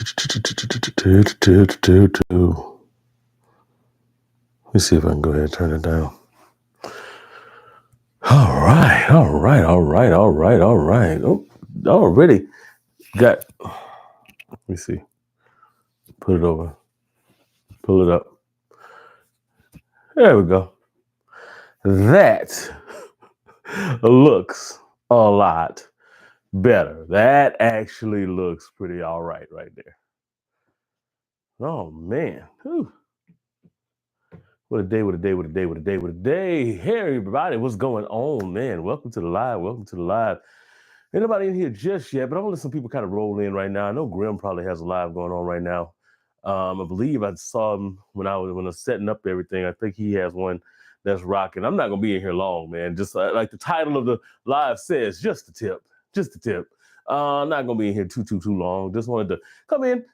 Let me see if I can go ahead and turn it down. All right. Oh, already got, let me see. Put it over. Pull it up. There we go. That looks a lot better. That actually looks pretty all right there. Oh, man. Whew. What a day, what a day, what a day, what a day, what a day. Hey, everybody, what's going on, man? Welcome to the live. Ain't nobody in here just yet, but I'm gonna let some people kind of roll in right now. I know Grim probably has a live going on right now. I believe I saw him when I was setting up everything. I think he has one that's rocking. I'm not gonna be in here long, man. Just like the title of the live says, just a tip. I'm not gonna be in here too long. Just wanted to come in,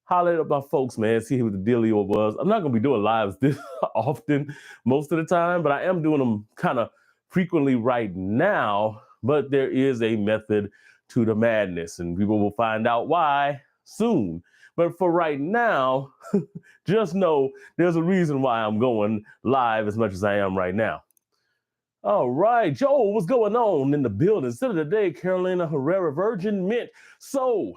holler at my folks, man, see what the dealio was. I'm not gonna be doing lives this often most of the time, but I am doing them kind of frequently right now. But there is a method to the madness, and people will find out why soon. But for right now, just know there's a reason why I'm going live as much as I am right now. All right, Joe, what's going on in the building? Instead of the day, Carolina Herrera Virgin Mint. So,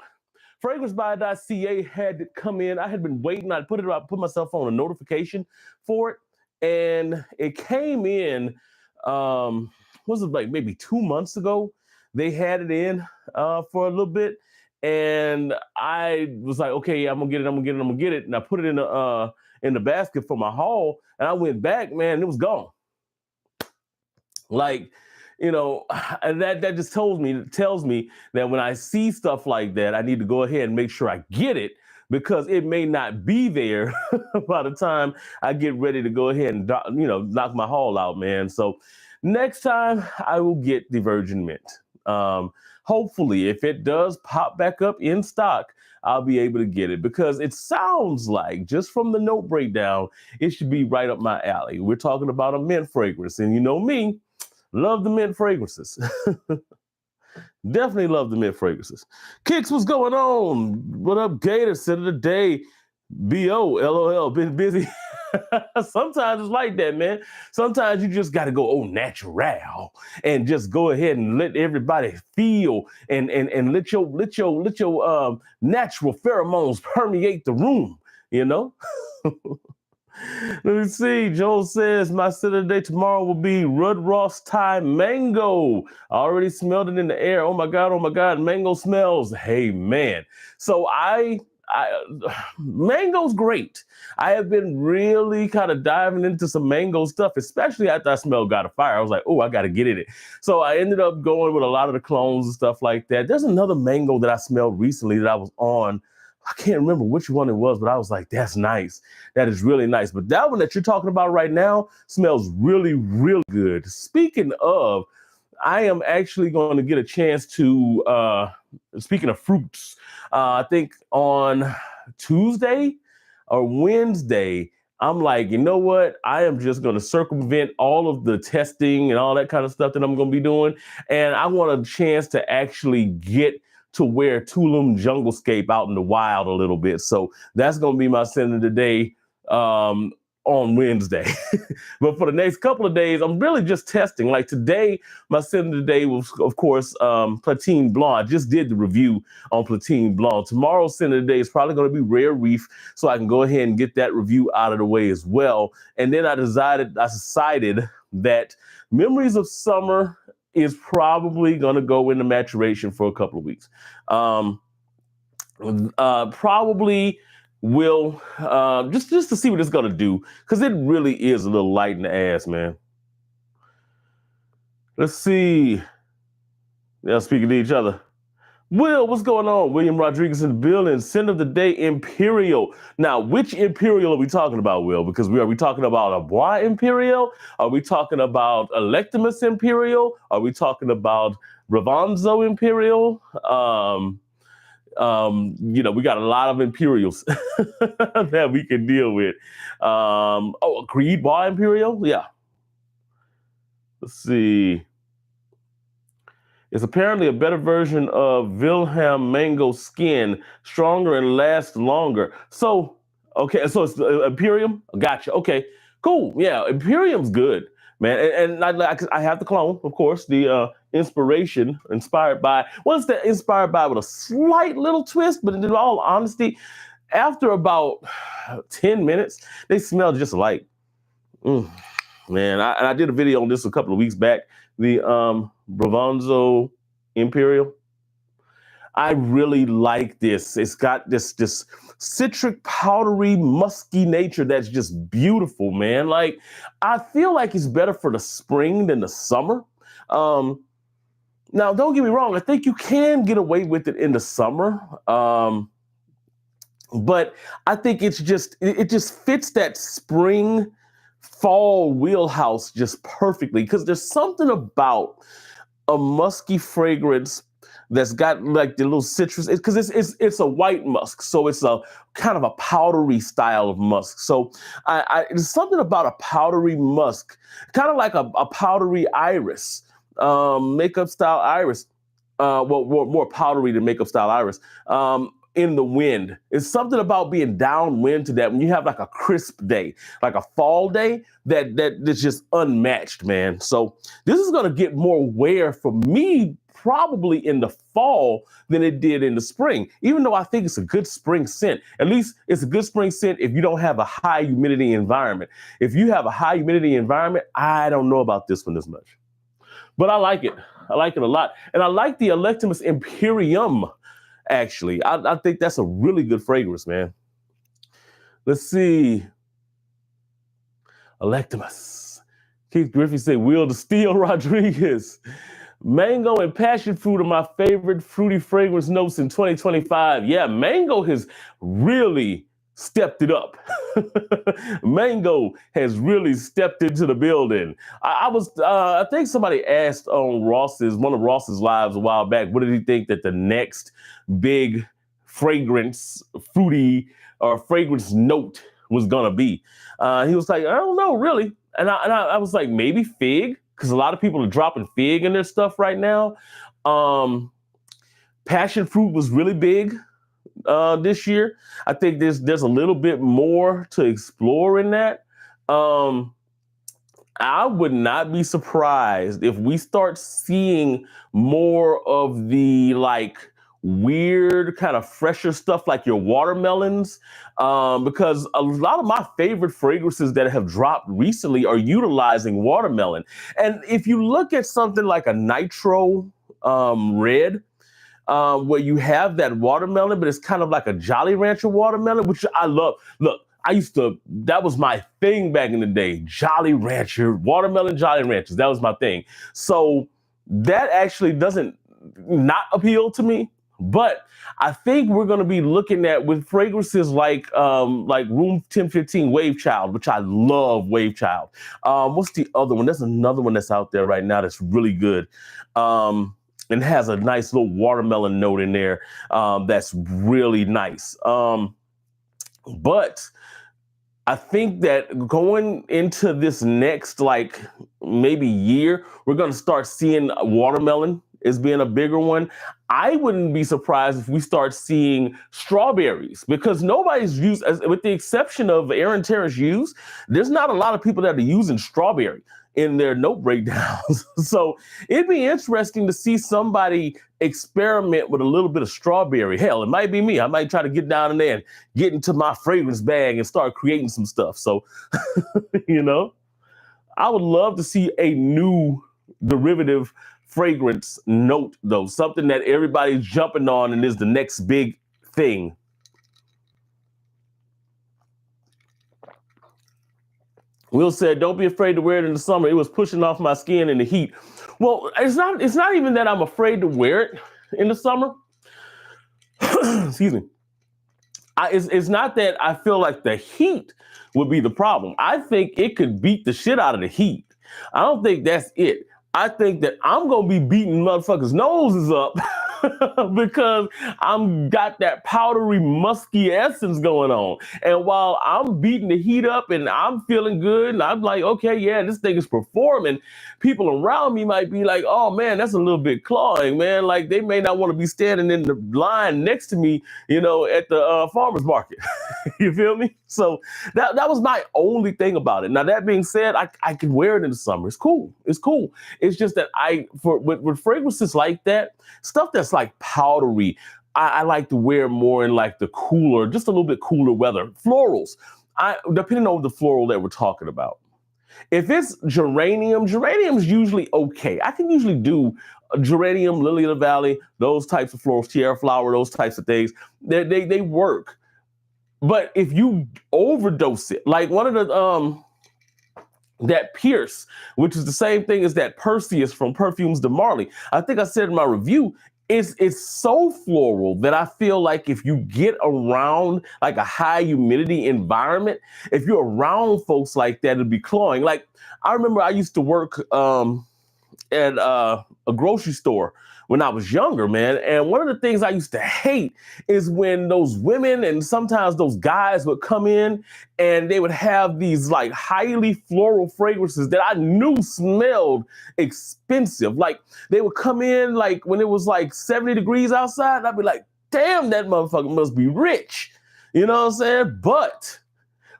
fragrancebuy.ca had to come in. I had been waiting. I put myself on a notification for it, and it came in. Was it like maybe 2 months ago? They had it in for a little bit, and I was like, okay, I'm gonna get it, and I put it in the basket for my haul, and I went back, man, and it was gone. Like, and that just tells me that when I see stuff like that, I need to go ahead and make sure I get it, because it may not be there by the time I get ready to go ahead and knock my haul out, man. So next time I will get the Virgin Mint. Hopefully, if it does pop back up in stock, I'll be able to get it, because it sounds like, just from the note breakdown, it should be right up my alley. We're talking about a mint fragrance, and you know me, love the mint fragrances. Definitely love the mint fragrances. Kicks, what's going on? What up, Gator? Set of the day. B.O. LOL. Been busy. Sometimes it's like that, man. Sometimes you just got to go natural and just go ahead and let everybody feel and let your natural pheromones permeate the room, you know? Let me see. Joel says my sit of the day tomorrow will be Rudd Ross Thai mango. I already smelled it in the air. Oh my God, mango smells. Hey man. So mango's great. I have been really kind of diving into some mango stuff, especially after I smelled God of Fire. I was like, oh, I got to get in it. So I ended up going with a lot of the clones and stuff like that. There's another mango that I smelled recently that I was on. I can't remember which one it was, but I was like, that's nice. That is really nice. But that one that you're talking about right now smells really, really good. Speaking of, I am actually going to get a chance to, speaking of fruits, I think on Tuesday or Wednesday, I'm like, you know what? I am just going to circumvent all of the testing and all that kind of stuff that I'm going to be doing. And I want a chance to actually get to wear Tulum Junglescape out in the wild a little bit. So that's going to be my scent of the day on Wednesday. But for the next couple of days, I'm really just testing. Like today, my scent of the day was, of course, Platine Blanc. I just did the review on Platine Blanc. Tomorrow's scent of the day is probably going to be Rare Reef, so I can go ahead and get that review out of the way as well. And then I decided that Memories of Summer is probably going to go into maturation for a couple of weeks. Probably will just to see what it's going to do, because it really is a little light in the ass, man. Let's see. They're speaking to each other. Will, what's going on? William Rodriguez in the building. Scent of the day, Imperial. Now, which Imperial are we talking about, Will? Because are we talking about a Bois Imperial? Are we talking about Electimus Imperial? Are we talking about Ravanzo Imperial? We got a lot of Imperials that we can deal with. A Creed Bois Imperial? Yeah. Let's see. It's apparently a better version of Wilhelm Mango Skin, stronger and lasts longer. So, okay, so it's Imperium? Gotcha. Okay, cool. Yeah, Imperium's good, man. I have the clone, of course, the inspired by, well, it's the inspired by with a slight little twist, but in all honesty, after about 10 minutes, they smell just alike. Mm, man, I did a video on this a couple of weeks back. The Bravonzo Imperial. I really like this. It's got this citric, powdery, musky nature that's just beautiful, man. Like, I feel like it's better for the spring than the summer. Um, Now, don't get me wrong. I think you can get away with it in the summer. But I think it just fits that spring fall wheelhouse just perfectly because there's something about a musky fragrance that's got like the little citrus because it's a white musk, so it's a kind of a powdery style of musk. So there's something about a powdery musk, kind of like a powdery iris, makeup style iris. Well, more powdery than makeup style iris. In the wind. It's something about being downwind to that when you have like a crisp day, like a fall day, that's just unmatched, man. So this is gonna get more wear for me probably in the fall than it did in the spring, even though I think it's a good spring scent. At least it's a good spring scent if you don't have a high humidity environment. If you have a high humidity environment, I don't know about this one as much. But I like it. I like it a lot. And I like the Electimus Imperium. Actually, I think that's a really good fragrance, man. Let's see. Electimus. Keith Griffey said, Will the Steel Rodriguez. Mango and passion fruit are my favorite fruity fragrance notes in 2025. Yeah, mango has really stepped it up. Mango has really stepped into the building. I think somebody asked on one of Ross's lives a while back, what did he think that the next big fragrance, fruity or fragrance note was gonna be? He was like, I don't know, really. And I was like, maybe fig, because a lot of people are dropping fig in their stuff right now. Passion fruit was really big this year. I think there's a little bit more to explore in that. I would not be surprised if we start seeing more of the like weird kind of fresher stuff like your watermelons, because a lot of my favorite fragrances that have dropped recently are utilizing watermelon. And if you look at something like a nitro red, where you have that watermelon, but it's kind of like a Jolly Rancher watermelon, which I love. Look, that was my thing back in the day. Jolly Rancher, watermelon Jolly Ranchers, that was my thing. So that actually doesn't not appeal to me, but I think we're going to be looking at with fragrances like Room 1015 Wave Child, which I love Wave Child. What's the other one? There's another one that's out there right now that's really good. And has a nice little watermelon note in there that's really nice. But I think that going into this next, like maybe year, we're going to start seeing watermelon as being a bigger one. I wouldn't be surprised if we start seeing strawberries, because nobody's used, with the exception of Aaron Terrence Hughes, there's not a lot of people that are using strawberry in their note breakdowns. So it'd be interesting to see somebody experiment with a little bit of strawberry. Hell, it might be me. I might try to get down in there and get into my fragrance bag and start creating some stuff. So, I would love to see a new derivative fragrance note, though, something that everybody's jumping on and is the next big thing. Will said, don't be afraid to wear it in the summer. It was pushing off my skin in the heat. Well, it's not even that I'm afraid to wear it in the summer. Excuse me. It's not that I feel like the heat would be the problem. I think it could beat the shit out of the heat. I don't think that's it. I think that I'm going to be beating motherfuckers' noses up because I'm got that powdery, musky essence going on. And while I'm beating the heat up and I'm feeling good, and I'm like, okay, yeah, this thing is performing, people around me might be like, oh man, that's a little bit cloying, man. Like they may not want to be standing in the line next to me, at the farmer's market. You feel me? So that was my only thing about it. Now, that being said, I can wear it in the summer. It's cool. It's cool. It's just that with fragrances like that, stuff that's like powdery, I like to wear more in like the cooler, just a little bit cooler weather. Florals, depending on the floral that we're talking about. If it's geranium's usually okay. I can usually do a geranium, lily of the valley, those types of florals, tiara flower, those types of things. They work. But if you overdose it, like one of the that Pierce, which is the same thing as that Perseus from Perfumes de Marly. I think I said in my review, it's so floral that I feel like if you get around like a high humidity environment, if you're around folks like that, it'll be cloying. Like I remember I used to work at a grocery store when I was younger, man. And one of the things I used to hate is when those women and sometimes those guys would come in and they would have these like highly floral fragrances that I knew smelled expensive. Like they would come in like when it was like 70 degrees outside, and I'd be like, damn, that motherfucker must be rich. You know what I'm saying? But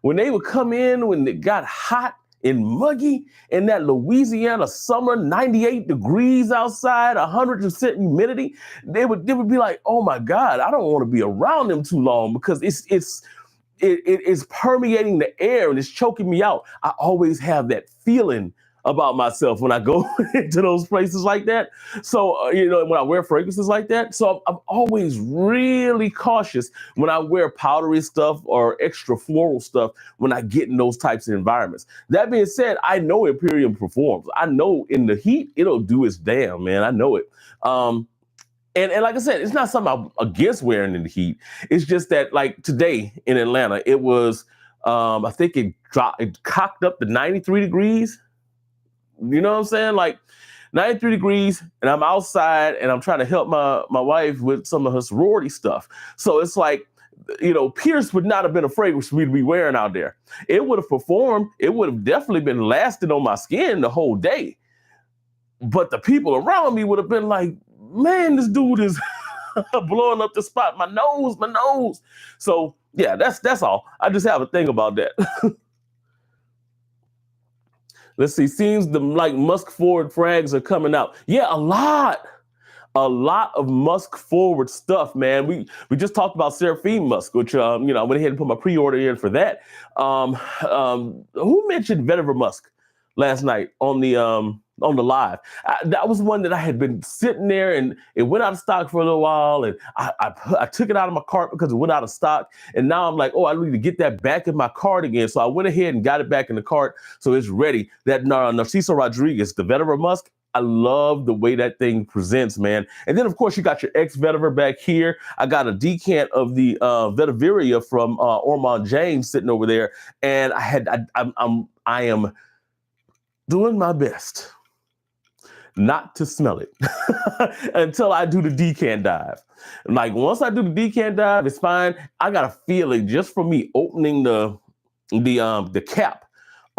when they would come in when it got hot and muggy in that Louisiana summer, 98 degrees outside, 100% humidity, they would be like, oh my God, I don't want to be around them too long because it's permeating the air and it's choking me out. I always have that feeling about myself when I go into those places like that. So, when I wear fragrances like that, so I'm always really cautious when I wear powdery stuff or extra floral stuff when I get in those types of environments. That being said, I know Imperium performs. I know in the heat, it'll do its damn, man. I know it. And like I said, it's not something I'm against wearing in the heat. It's just that like today in Atlanta, it was, I think it cocked up to 93 degrees. You know what I'm saying? Like 93 degrees and I'm outside and I'm trying to help my wife with some of her sorority stuff. So it's like, Pierce would not have been a fragrance for me to be wearing out there. It would have performed. It would have definitely been lasting on my skin the whole day. But the people around me would have been like, man, this dude is blowing up the spot. My nose. So yeah, that's all. I just have a thing about that. Let's see. Seems the like musk forward frags are coming out. Yeah, a lot of musk forward stuff, man. We just talked about Seraphine musk, which I went ahead and put my pre-order in for that. Who mentioned vetiver musk last night on the live? That was one that I had been sitting there and it went out of stock for a little while, and I took it out of my cart because it went out of stock, and now I'm like, oh, I need to get that back in my cart again. So I went ahead and got it back in the cart, so it's ready. That Narciso Rodriguez, the vetiver musk. I love the way that thing presents, man. And then, of course, you got your ex-vetiver back here. I got a decant of the vetiveria from Ormond James sitting over there, and I am doing my best not to smell it until I do the decant dive. Like once I do the decant dive, it's fine. I got a feeling just from me opening the cap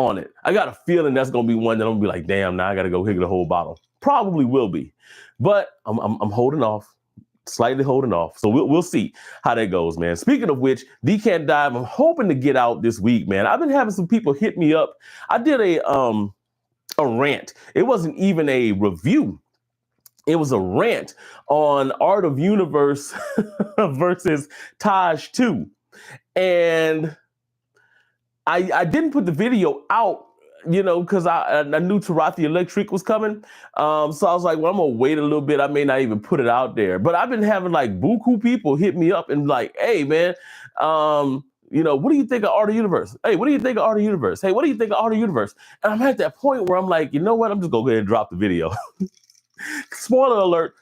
on it, I got a feeling that's gonna be one that I'm gonna be like, damn, now I gotta go hit the whole bottle. Probably will be, but I'm holding off, slightly holding off. So we'll see how that goes, man. Speaking of which, decant dive, I'm hoping to get out this week, man. I've been having some people hit me up. I did a rant. It wasn't even a review. It was a rant on Art of Universe versus Taj 2. And I didn't put the video out, because I knew Tarathi Electric was coming. So I was like, well, I'm going to wait a little bit. I may not even put it out there. But I've been having like buku people hit me up and like, hey, man, what do you think of Art of Universe? Hey, what do you think of Art of Universe? Hey, what do you think of Art of Universe? And I'm at that point where I'm like, you know what? I'm just going to go ahead and drop the video. Spoiler alert,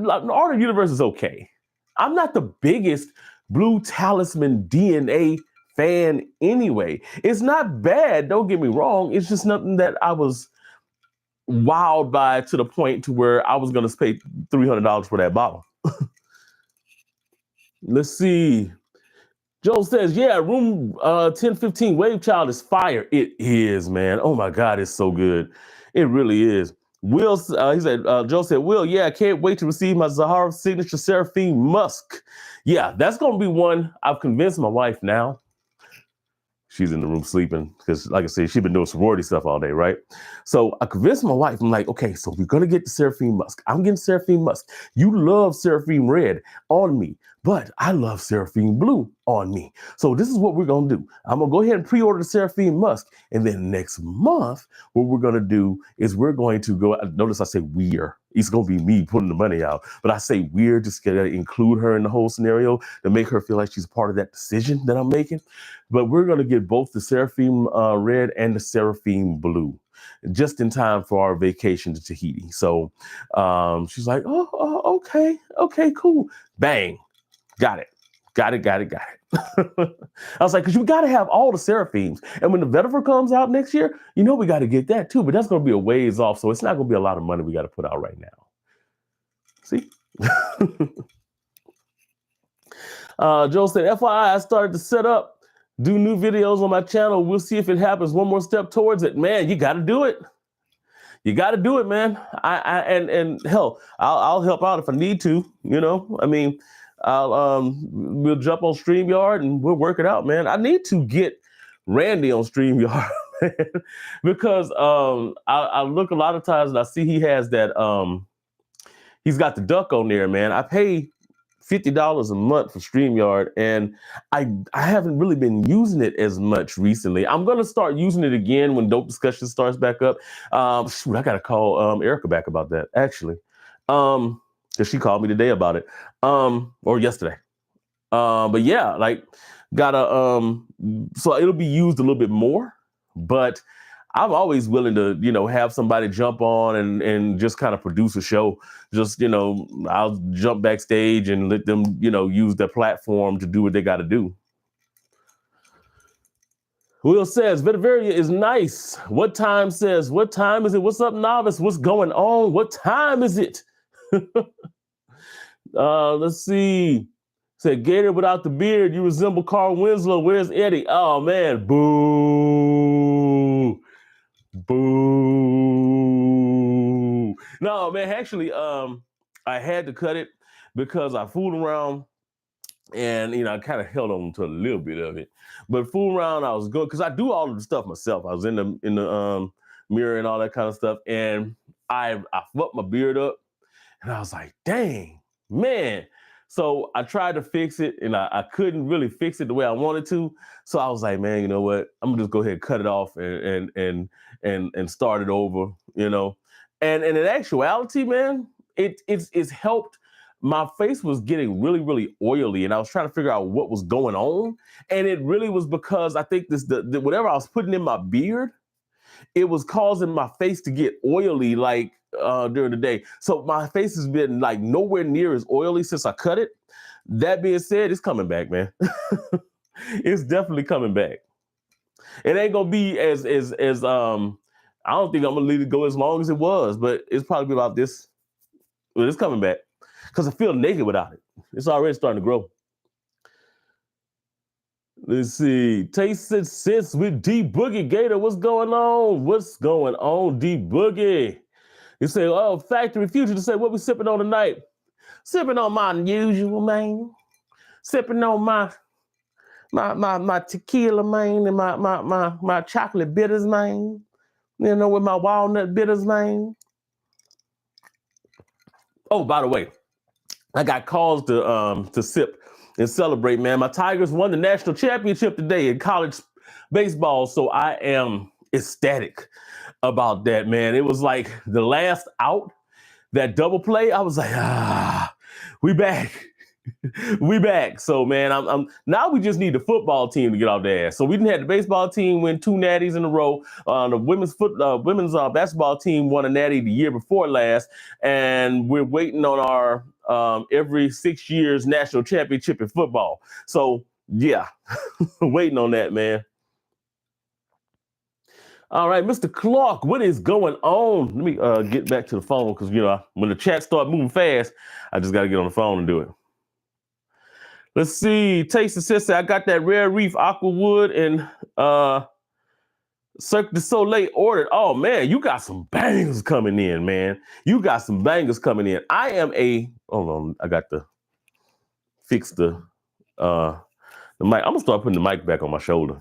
Art of Universe is okay. I'm not the biggest Blue Talisman DNA fan anyway. It's not bad, don't get me wrong. It's just nothing that I was wowed by to the point to where I was going to pay $300 for that bottle. Let's see. Joe says, yeah, room 1015 Wave Child is fire. It is, man. Oh my God, it's so good. It really is. Will, Joe said, Will, yeah, I can't wait to receive my Zahara signature Seraphine Musk. Yeah, that's going to be one. I've convinced my wife now. She's in the room sleeping because, like I said, she's been doing sorority stuff all day, right? So I convinced my wife. I'm like, okay, so we're gonna get the Seraphine Musk. I'm getting Seraphine Musk. You love Seraphine Red on me, but I love Seraphine Blue on me. So this is what we're gonna do. I'm gonna go ahead and pre-order the Seraphine Musk, and then next month, what we're gonna do is we're going to go. Notice I say we're. It's gonna be me putting the money out, but I say we're just gonna include her in the whole scenario to make her feel like she's part of that decision that I'm making. But we're going to get both the Seraphine Red and the Seraphine Blue just in time for our vacation to Tahiti. So she's like, okay, cool. Bang. Got it. I was like, because you got to have all the Seraphimes. And when the Vetiver comes out next year, we got to get that too. But that's going to be a ways off. So it's not going to be a lot of money we got to put out right now. See? Joe said, FYI, I started to set up, do new videos on my channel. We'll see if it happens. One more step towards it. Man, you got to do it. You got to do it, man. And hell, I'll help out if I need to. We'll jump on StreamYard and we'll work it out, man. I need to get Randy on StreamYard, man, because I look a lot of times and I see he has that. He's got the duck on there, man. I pay $50 a month for StreamYard, and I haven't really been using it as much recently. I'm gonna start using it again when Dope Discussion starts back up. I gotta call Erica back about that, actually. Because she called me today about it. Or yesterday. But yeah, so it'll be used a little bit more, but I'm always willing to, have somebody jump on and just kind of produce a show. Just, I'll jump backstage and let them, use their platform to do what they got to do. Will says, Vetiveria is nice. What time is it? What's up, novice? What's going on? What time is it? Let's see. Said, Gator without the beard, you resemble Carl Winslow. Where's Eddie? Oh, man. Boo. Boo. No, man, actually, I had to cut it because I fooled around and, I kind of held on to a little bit of it. But fool around, I was good because I do all of the stuff myself. I was in the mirror and all that kind of stuff. And I fucked my beard up and I was like, dang, man. So I tried to fix it and I couldn't really fix it the way I wanted to. So I was like, man, you know what? I'm gonna just go ahead and cut it off and start it over, And in actuality, man, it's helped. My face was getting really, really oily, and I was trying to figure out what was going on. And it really was because I think the whatever I was putting in my beard, it was causing my face to get oily during the day. So my face has been like nowhere near as oily since I cut it. That being said, it's coming back, man. It's definitely coming back. It ain't gonna be as I don't think I'm gonna let it go as long as it was, but it's probably about this. Well, it's coming back because I feel naked without it. It's already starting to grow. Let's see. Taste and Sense with D Boogie. Gator, what's going on? What's going on, D Boogie? You say, oh, Factory Future to say, what we sipping on tonight? Sipping on my usual, man. Sipping on my tequila, man, and my chocolate bitters, man. With my walnut bitters, man. Oh, by the way, I got calls to sip and celebrate, man. My Tigers won the national championship today in college baseball, so I am ecstatic about that, man. It was like the last out, that double play. I was like, we back. We back. So, man, I'm now we just need the football team to get off their ass. So we didn't have the baseball team win 2 natties in a row. The women's basketball team won a natty the year before last, and we're waiting on our every 6 years national championship in football. So yeah, waiting on that, man. All right, Mr. Clark, what is going on? Let me get back to the phone because when the chat start moving fast, I just got to get on the phone and do it. Let's see. Taste and Sister, I got that Rare Reef Aquawood and Cirque du Soleil ordered. Oh man, you got some bangers coming in, man. You got some bangers coming in. Hold on, I got to fix the mic. I'm gonna start putting the mic back on my shoulder.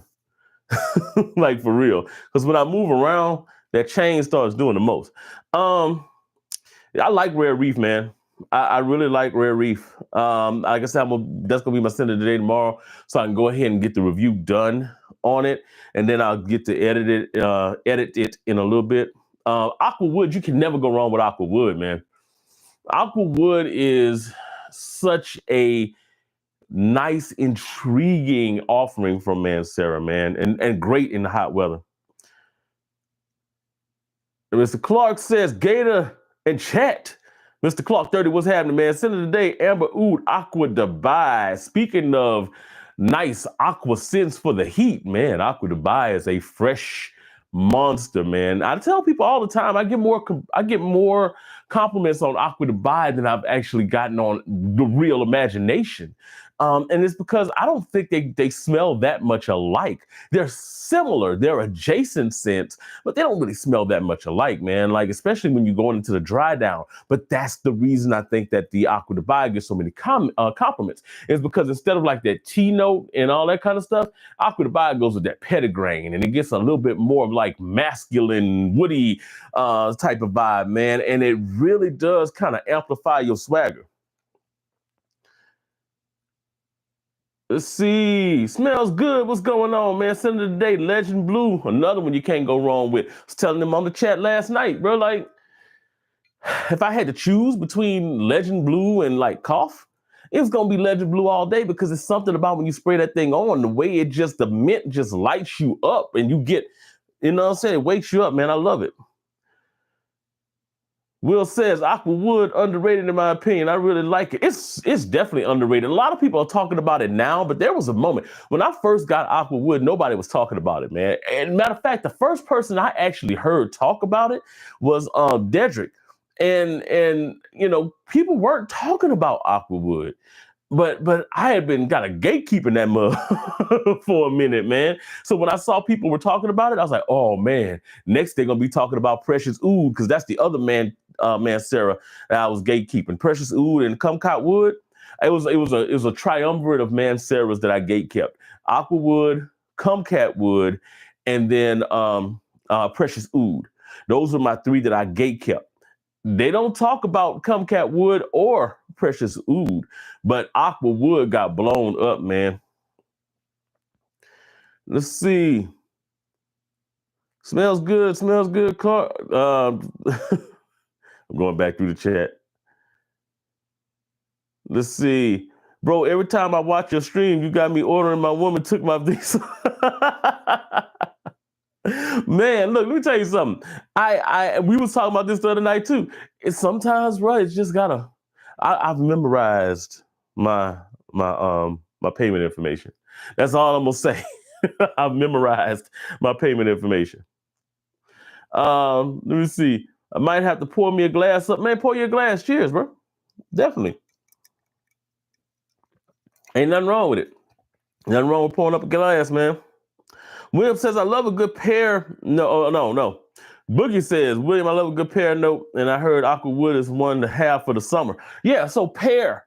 Like for real. Because when I move around, that chain starts doing the most. I like Rare Reef, man. I really like Rare Reef. Like I said, that's gonna be my center today, tomorrow, so I can go ahead and get the review done on it, and then I'll get to edit it in a little bit. Aquawood, you can never go wrong with Aquawood, man. Aquawood is such a nice, intriguing offering from Mancera, man, and great in the hot weather. Mr. Clark says, Gator and chat. Mr. Clark 30, what's happening, man? Senator today, Amber Oud, Aqua Dubai. Speaking of nice aqua scents for the heat, man, Aqua Dubai is a fresh monster, man. I tell people all the time, I get more compliments on Aqua Dubai than I've actually gotten on the Real Imagination. And it's because I don't think they smell that much alike. They're similar, they're adjacent scents, but they don't really smell that much alike, man. Like, especially when you're going into the dry down. But that's the reason I think that the Aqua Dubai gets so many compliments, is because instead of like that tea note and all that kind of stuff, Aqua Dubai goes with that petitgrain, and it gets a little bit more of like masculine, woody type of vibe, man. And it really does kind of amplify your swagger. Let's see. Smells good. What's going on, man? Senator today, Legend Blue. Another one you can't go wrong with. I was telling them on the chat last night, bro. Like, if I had to choose between Legend Blue and like cough, it's gonna be Legend Blue all day, because it's something about when you spray that thing on, the way the mint just lights you up, and you get, you know what I'm saying? It wakes you up, man. I love it. Will says Aquawood underrated in my opinion. I really like it. It's definitely underrated. A lot of people are talking about it now, but there was a moment when I first got Aquawood, nobody was talking about it, man. And matter of fact, the first person I actually heard talk about it was Dedrick. And people weren't talking about Aquawood. But I had been kind of gatekeeping that mug for a minute, man. So when I saw people were talking about it, I was like, oh man, next they're gonna be talking about Precious Oud, because that's the other Mancera that I was gatekeeping. Precious Oud and Kumquat Wood. It was a triumvirate of Manceras that I gatekept. Aquawood, Kumquat Wood, and then Precious Oud. Those are my three that I gatekept. They don't talk about Kumquat Wood or Precious Oud, but Aquawood got blown up, man. Let's see. Smells good, Clark. I'm going back through the chat. Let's see. Bro, every time I watch your stream, you got me ordering my woman took my visa. Man, look, let me tell you something. We was talking about this the other night too. It's sometimes, right, it's just gotta. I've memorized my payment information. That's all I'm gonna say. I've memorized my payment information. Let me see. I might have to pour me a glass up. Man, pour you a glass. Cheers, bro. Definitely. Ain't nothing wrong with it. Nothing wrong with pouring up a glass, man. William says, I love a good pear. No. Boogie says, William, I love a good pear note, and I heard Aquawood is one to have for the summer. Yeah, so pear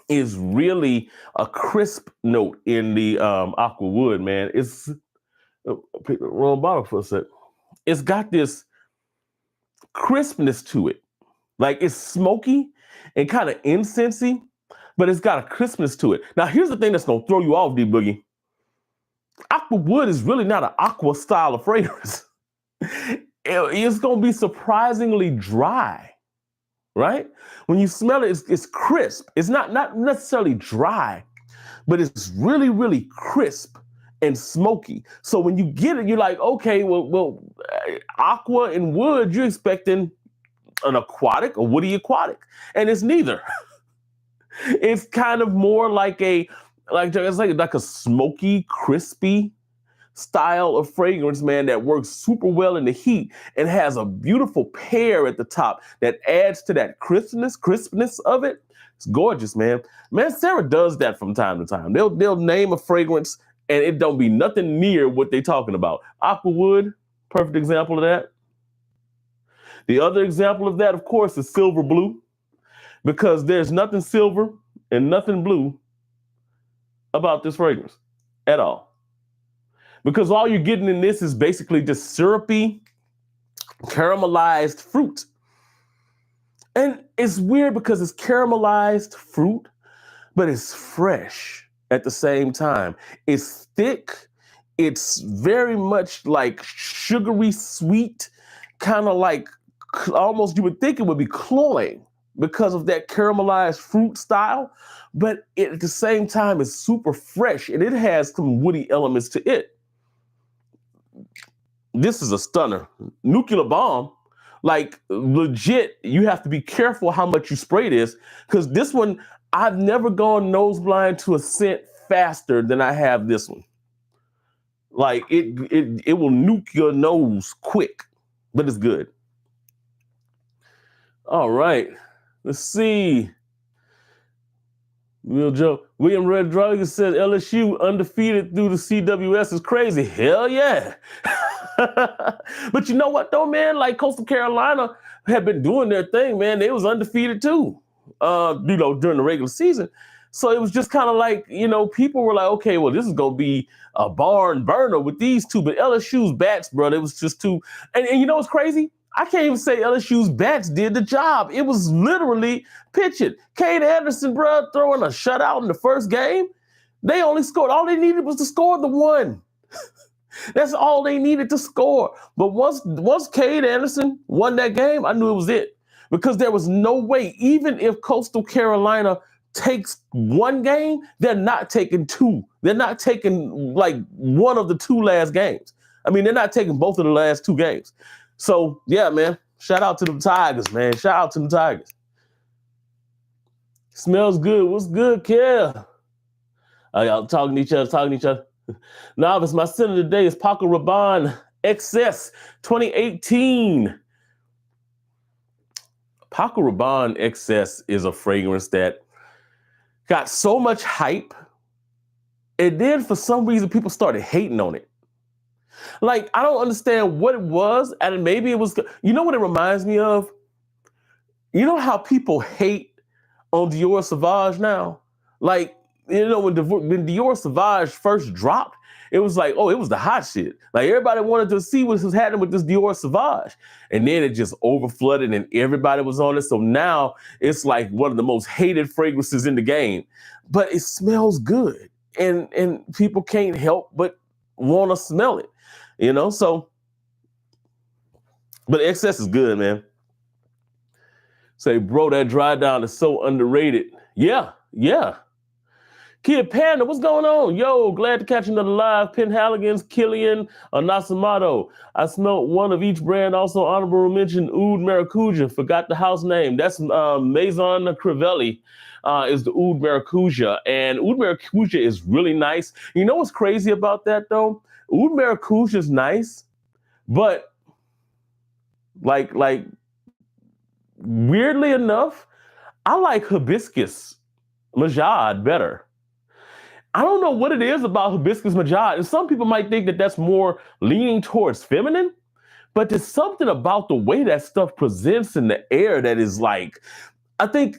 is really a crisp note in the Aquawood, man. It's pick the wrong bottle for a sec. It's got this crispness to it. Like, it's smoky and kind of incensey, but it's got a crispness to it. Now, here's the thing that's going to throw you off, D-Boogie. Aquawood is really not an aqua style of fragrance. It's going to be surprisingly dry, right? When you smell it, it's crisp. It's not necessarily dry, but it's really, really crisp and smoky. So when you get it, you're like, okay, well, aqua and wood, you're expecting an aquatic, a woody aquatic, and it's neither. It's kind of more like a smoky, crispy style of fragrance, man, that works super well in the heat and has a beautiful pear at the top that adds to that crispness of it. It's gorgeous, man. Mancera does that from time to time. They'll name a fragrance and it don't be nothing near what they talking about. Aquawood, perfect example of that. The other example of that, of course, is silver blue, because there's nothing silver and nothing blue about this fragrance at all. Because all you're getting in this is basically just syrupy, caramelized fruit. And it's weird because it's caramelized fruit, but it's fresh at the same time. It's thick. It's very much like sugary sweet, kind of like almost you would think it would be cloying because of that caramelized fruit style. But at the same time, it's super fresh and it has some woody elements to it. This is a stunner. Nuclear bomb. Like legit, you have to be careful how much you spray this, because this one, I've never gone nose blind to a scent faster than I have this one. Like it will nuke your nose quick, but it's good. All right, let's see. Real Joe. William Red Rodriguez says LSU undefeated through the CWS is crazy. Hell yeah. But you know what though, man? Like Coastal Carolina had been doing their thing, man. They was undefeated too, during the regular season. So it was just kind of like, people were like, okay, well, this is going to be a barn burner with these two. But LSU's bats, bro, it was just too. And you know what's crazy? I can't even say LSU's bats did the job. It was literally pitching. Cade Anderson, bro, throwing a shutout in the first game. They only scored. All they needed was to score the one. That's all they needed to score. But once Cade Anderson won that game, I knew it was it. Because there was no way, even if Coastal Carolina takes one game, they're not taking two. They're not taking like one of the two last games. I mean, they're not taking both of the last two games. So, yeah, man, shout out to the Tigers, man. Shout out to the Tigers. Smells good. What's good, Kel? Y'all talking to each other. Novice, my scent of the day is Paco Rabanne XS 2018. Paco Rabanne XS is a fragrance that got so much hype, and then for some reason people started hating on it. Like, I don't understand what it was, and maybe it was, you know what it reminds me of? You know how people hate on Dior Sauvage now? Like, when Dior Sauvage first dropped, it was like, oh, it was the hot shit. Like, everybody wanted to see what was happening with this Dior Sauvage. And then it just overflooded and everybody was on it. So now it's like one of the most hated fragrances in the game. But it smells good. And people can't help but want to smell it. So, but XS is good, man. Say, bro, that dry down is so underrated. Yeah. Kid Panda, what's going on? Yo, glad to catch another live. Penn Halligan's, Killian, Nasamato. I smelled one of each brand. Also, honorable mention, Oud Maracuja. Forgot the house name. That's Maison Crivelli is the Oud Maracuja. And Oud Maracuja is really nice. You know what's crazy about that, though? Oud Maracuja is nice, but like weirdly enough, I like Hibiscus Majad better. I don't know what it is about Hibiscus Majad. And some people might think that that's more leaning towards feminine, but there's something about the way that stuff presents in the air that is like, I think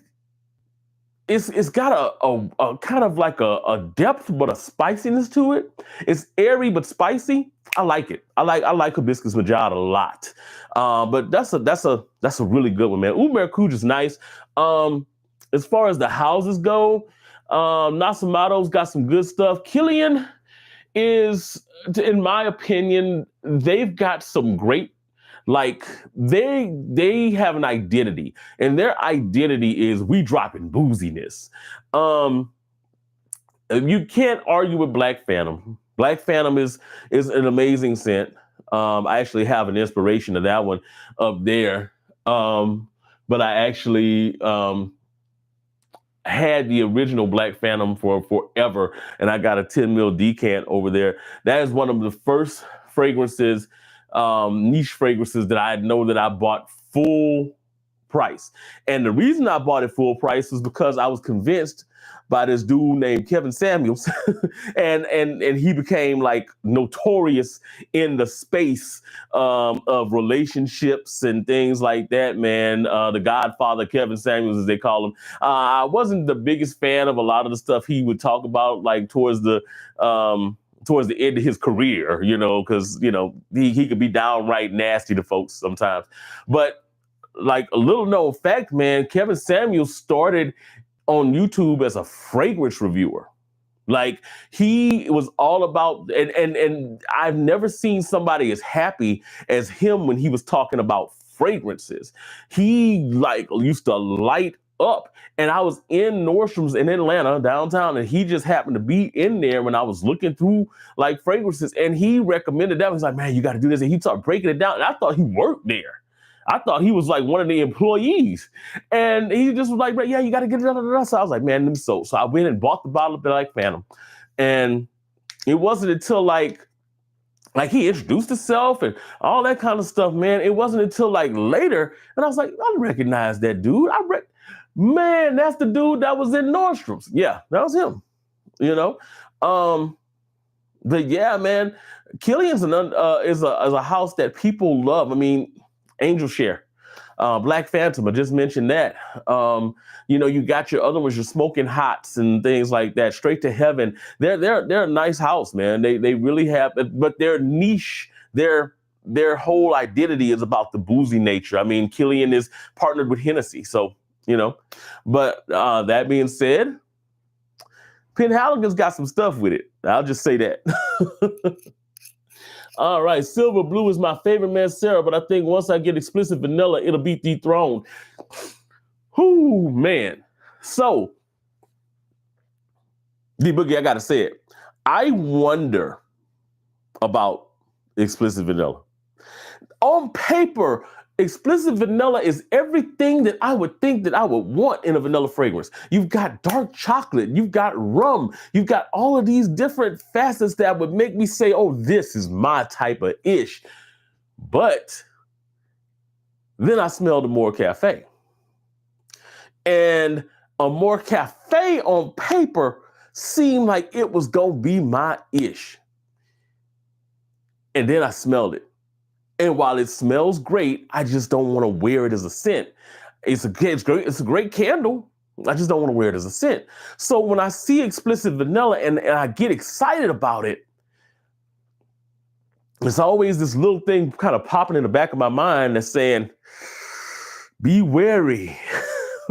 it's got a kind of like a depth, but a spiciness to it. It's airy, but spicy. I like it. I like Hibiscus Majad a lot. But that's a really good one, man. Oud Maracuja is nice. As far as the houses go, Nasamato's got some good stuff. Killian is, in my opinion, they've got some great, like they have an identity, and their identity is we dropping booziness. You can't argue with Black Phantom. Black Phantom is an amazing scent. I actually have an inspiration of that one up there. But I actually had the original Black Phantom for forever, and I got a 10 mil decant over there. That is one of the first fragrances, niche fragrances that I know that I bought full price. And the reason I bought it full price was because I was convinced by this dude named Kevin Samuels, and he became like notorious in the space of relationships and things like that. Man, the Godfather Kevin Samuels, as they call him. I wasn't the biggest fan of a lot of the stuff he would talk about, like towards the end of his career, because he could be downright nasty to folks sometimes. But like a little known fact, man, Kevin Samuels started on YouTube as a fragrance reviewer. Like he was all about, and I've never seen somebody as happy as him when he was talking about fragrances. He like used to light up. And I was in Nordstrom's in Atlanta, downtown, and he just happened to be in there when I was looking through like fragrances, and he recommended that. He was like, man, you got to do this. And he started breaking it down. And I thought he worked there. I thought he was like one of the employees. And he just was like, yeah, you got to get it done. So I was like, man, so I went and bought the bottle of Black Phantom. And it wasn't until like he introduced himself and all that kind of stuff, man. It wasn't until like later. And I was like, I recognize that dude. Man, that's the dude that was in Nordstrom's. Yeah, that was him, But yeah, man, Killian's is a house that people love. I mean, Angel Share, Black Phantom, I just mentioned that. You got your other ones, your Smoking Hots and things like that. Straight to Heaven. They're a nice house, man. They really have, but their niche, their whole identity is about the boozy nature. I mean, Killian is partnered with Hennessy, so But that being said, Penhaligon's got some stuff with it. I'll just say that. All right, Silver Blue is my favorite mancera, but I think once I get explicit vanilla, it'll be dethroned. Whoo, man. So, D-Boogie, I gotta say it. I wonder about explicit vanilla. On paper, explicit vanilla is everything that I would think that I would want in a vanilla fragrance. You've got dark chocolate, you've got rum, you've got all of these different facets that would make me say, oh, this is my type of ish. But then I smelled Amore Cafe. And Amore Cafe on paper seemed like it was gonna be my ish. And then I smelled it. And while it smells great, I just don't want to wear it as a scent. It's a great candle. I just don't want to wear it as a scent. So when I see explicit vanilla and I get excited about it, there's always this little thing kind of popping in the back of my mind that's saying, be wary,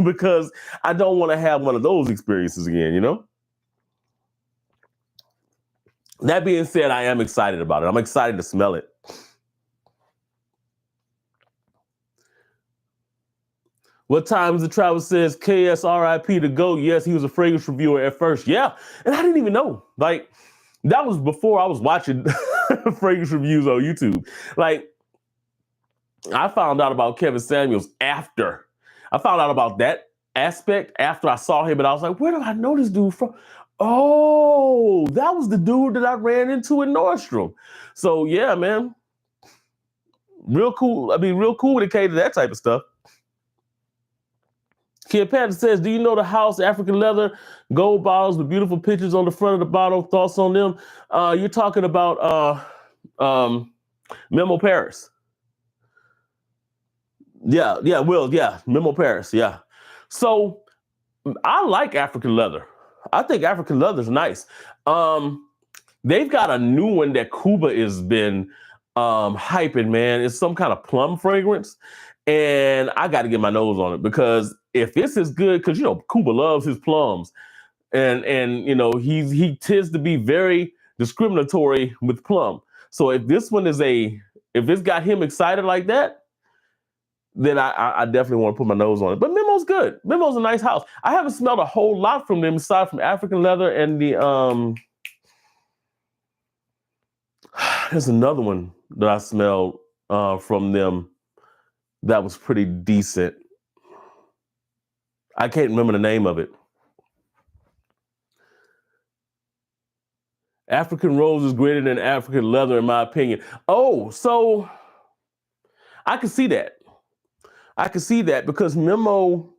because I don't want to have one of those experiences again, That being said, I am excited about it. I'm excited to smell it. What Times the Travel says, KSRIP to go. Yes, he was a fragrance reviewer at first. Yeah, and I didn't even know. Like, that was before I was watching fragrance reviews on YouTube. Like, I found out about Kevin Samuels after. I found out about that aspect after I saw him, and I was like, where do I know this dude from? Oh, that was the dude that I ran into in Nordstrom. So, yeah, man. Real cool. I mean, real cool when it came to that type of stuff. Kid Patton says, do you know the house, African leather, gold bottles with beautiful pictures on the front of the bottle? Thoughts on them? You're talking about Memo Paris. Yeah, Memo Paris, yeah. So I like African leather. I think African leather is nice. They've got a new one that Cuba has been hyping, man. It's some kind of plum fragrance. And I got to get my nose on it, because if this is good, because Cuba loves his plums, and he tends to be very discriminatory with plum. So if this one if it's got him excited like that, then I definitely want to put my nose on it. But Memo's good. Memo's a nice house. I haven't smelled a whole lot from them aside from African leather and the there's another one that I smelled from them that was pretty decent. I can't remember the name of it. African rose is greater than African leather, in my opinion. Oh, so I can see that. I can see that because Memo,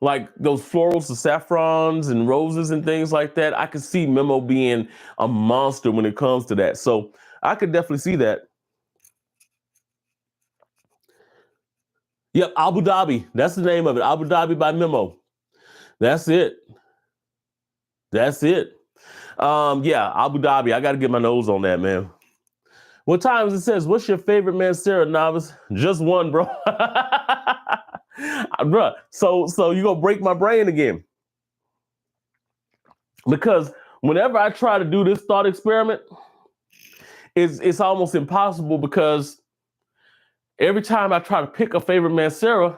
like those florals, the saffrons and roses and things like that, I could see Memo being a monster when it comes to that. So I could definitely see that. Yep, Abu Dhabi. That's the name of it. Abu Dhabi by Memo. That's it. That's it. Yeah, Abu Dhabi. I got to get my nose on that, man. What times it says, what's your favorite mancera, novice? Just one, bro. Bruh, so you gonna break my brain again. Because whenever I try to do this thought experiment, it's almost impossible because every time I try to pick a favorite mancera,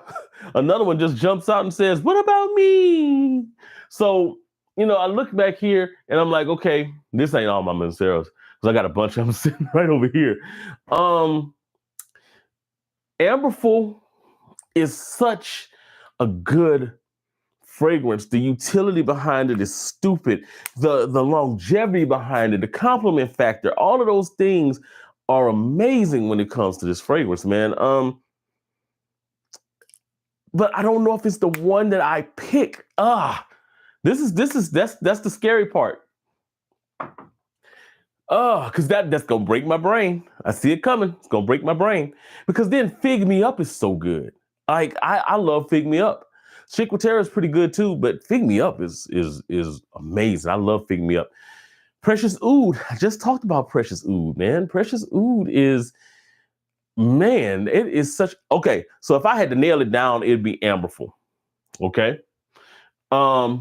another one just jumps out and says, what about me? So, I look back here and I'm like, okay, this ain't all my manceras because I got a bunch of them sitting right over here. Amberful is such a good fragrance. The utility behind it is stupid. The longevity behind it, the compliment factor, all of those things are amazing when it comes to this fragrance, man. But I don't know if it's the one that I pick. That's the scary part. Because that's gonna break my brain. I see it coming. It's gonna break my brain. Because then Fig Me Up is so good. Like I love Fig Me Up. Chiquitera is pretty good too, but Fig Me Up is amazing. I love Fig Me Up. Precious Oud. I just talked about Precious Oud, man. Precious Oud is, man, it is such. Okay, so if I had to nail it down, it'd be Amberful. Okay. Nah.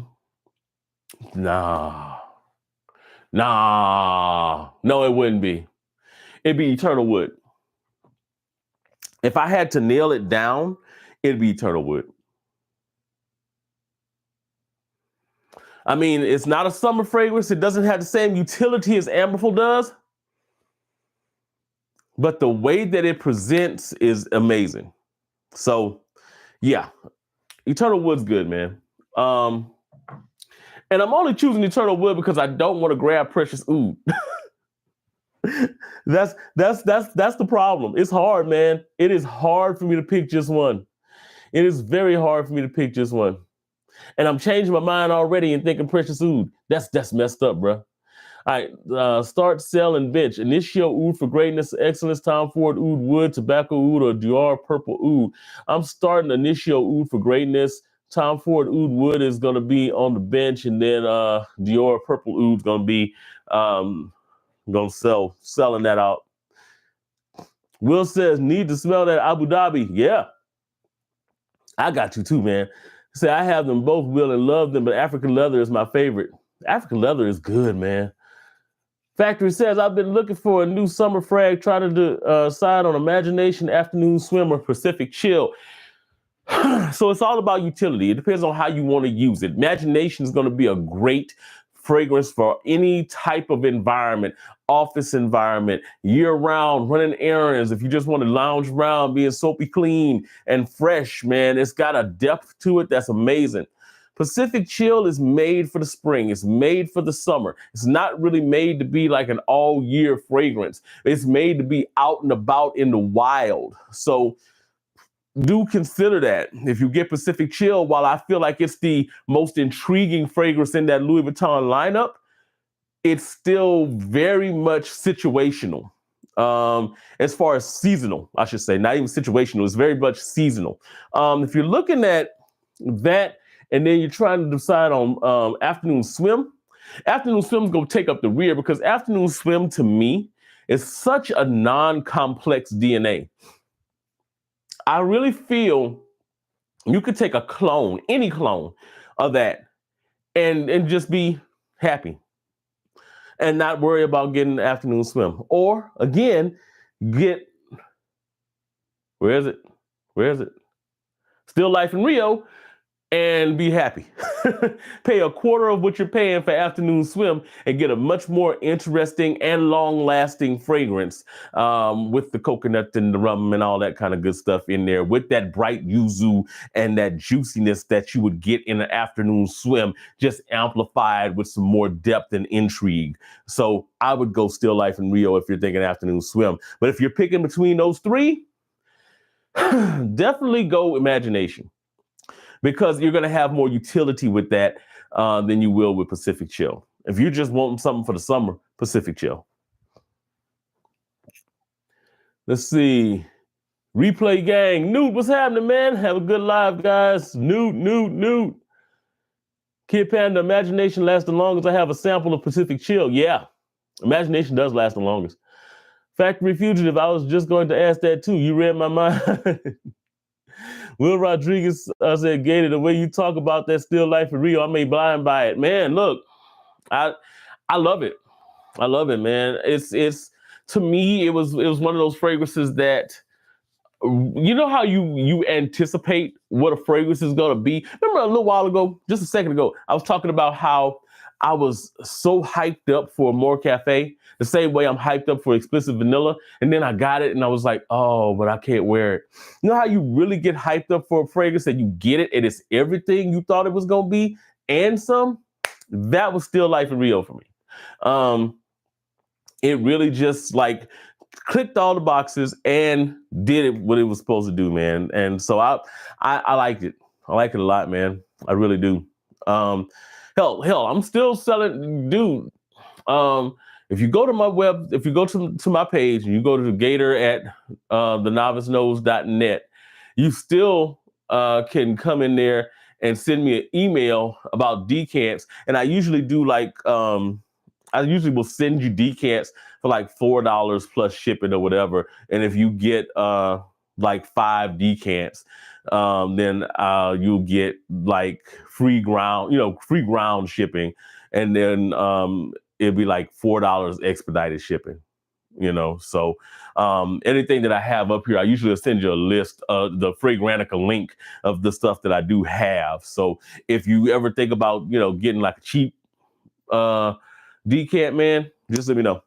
No, it wouldn't be. It'd be Eternal Wood. If I had to nail it down, it'd be Eternal Wood. I mean, it's not a summer fragrance. It doesn't have the same utility as Amberful does. But the way that it presents is amazing. So, yeah, Eternal Wood's good, man. And I'm only choosing Eternal Wood because I don't want to grab Precious Oud. That's the problem. It's hard, man. It is hard for me to pick just one. It is very hard for me to pick just one. And I'm changing my mind already and thinking Precious Oud. That's messed up, bro. All right, start, sell, and bench. Initio Oud for greatness, excellence, Tom Ford Oud Wood, Tobacco Oud, or Dior Purple Oud. I'm starting Initio Oud for greatness. Tom Ford Oud Wood is going to be on the bench, and then Dior Purple Oud is going to be selling that out. Will says, need to smell that Abu Dhabi. Yeah, I got you too, man. Say, I have them both, Will, and love them, but African leather is my favorite. African leather is good, man. Factory says, I've been looking for a new summer frag, trying to decide on Imagination, Afternoon Swim, or Pacific Chill. So it's all about utility. It depends on how you want to use it. Imagination is going to be a great fragrance for any type of environment, office environment, year round, running errands. If you just want to lounge around, being soapy clean and fresh, man, it's got a depth to it that's amazing. Pacific Chill is made for the spring. It's made for the summer. It's not really made to be like an all year fragrance. It's made to be out and about in the wild. So do consider that. If you get Pacific Chill, while I feel like it's the most intriguing fragrance in that Louis Vuitton lineup, it's still very much situational. As far as seasonal, I should say, not even situational, it's very much seasonal. If you're looking at that and then you're trying to decide on Afternoon Swim, Afternoon Swim's gonna take up the rear because Afternoon Swim to me is such a non-complex DNA. I really feel you could take a clone, any clone of that, and just be happy and not worry about getting the Afternoon Swim. Or again, get, where is it? Still Life in Rio. and be happy. Pay a quarter of what you're paying for afternoon swim and get a much more interesting and long-lasting fragrance with the coconut and the rum and all that kind of good stuff in there, with that bright yuzu and that juiciness that you would get in an afternoon swim, just amplified with some more depth and intrigue. So I would go Still Life in Rio if you're thinking afternoon swim. But if you're picking between those three, definitely go Imagination, because you're going to have more utility with that than you will with Pacific Chill. If you're just wanting something for the summer, Pacific Chill. Let's see. Replay gang. Newt, what's happening, man? Have a good live, guys. Newt. Kid Panda, Imagination lasts the longest. I have a sample of Pacific Chill. Yeah, Imagination does last the longest. Factory Fugitive, I was just going to ask that too. You read my mind. Will Rodriguez said, Gator, the way you talk about that Still Life in Rio, I may blind by it. Man, look, I love it. I love it, man. It's to me, it was one of those fragrances that, you know how you anticipate what a fragrance is going to be. Remember a little while ago, just a second ago, I was talking about how I was so hyped up for More Cafe, the same way I'm hyped up for Explicit Vanilla. And then I got it and I was like, oh, but I can't wear it. You know how you really get hyped up for a fragrance and you get it and it's everything you thought it was going to be and some? That was Still Life in Rio for me. It really just like clicked all the boxes and did it what it was supposed to do, man. And so I liked it. I like it a lot, man. I really do. Hell, I'm still selling, dude. If you go to my if you go to my page and you go to the Gator at thenoviceknows.net, you still can come in there and send me an email about decants. And I usually do like, I usually will send you decants for like $4 plus shipping or whatever. And if you get like 5 decants, then you'll get like free ground shipping. And then it'd be like $4 expedited shipping, So anything that I have up here, I usually send you a list of the Fragrantica link of the stuff that I do have. So if you ever think about, getting like a cheap decant, man, just let me know.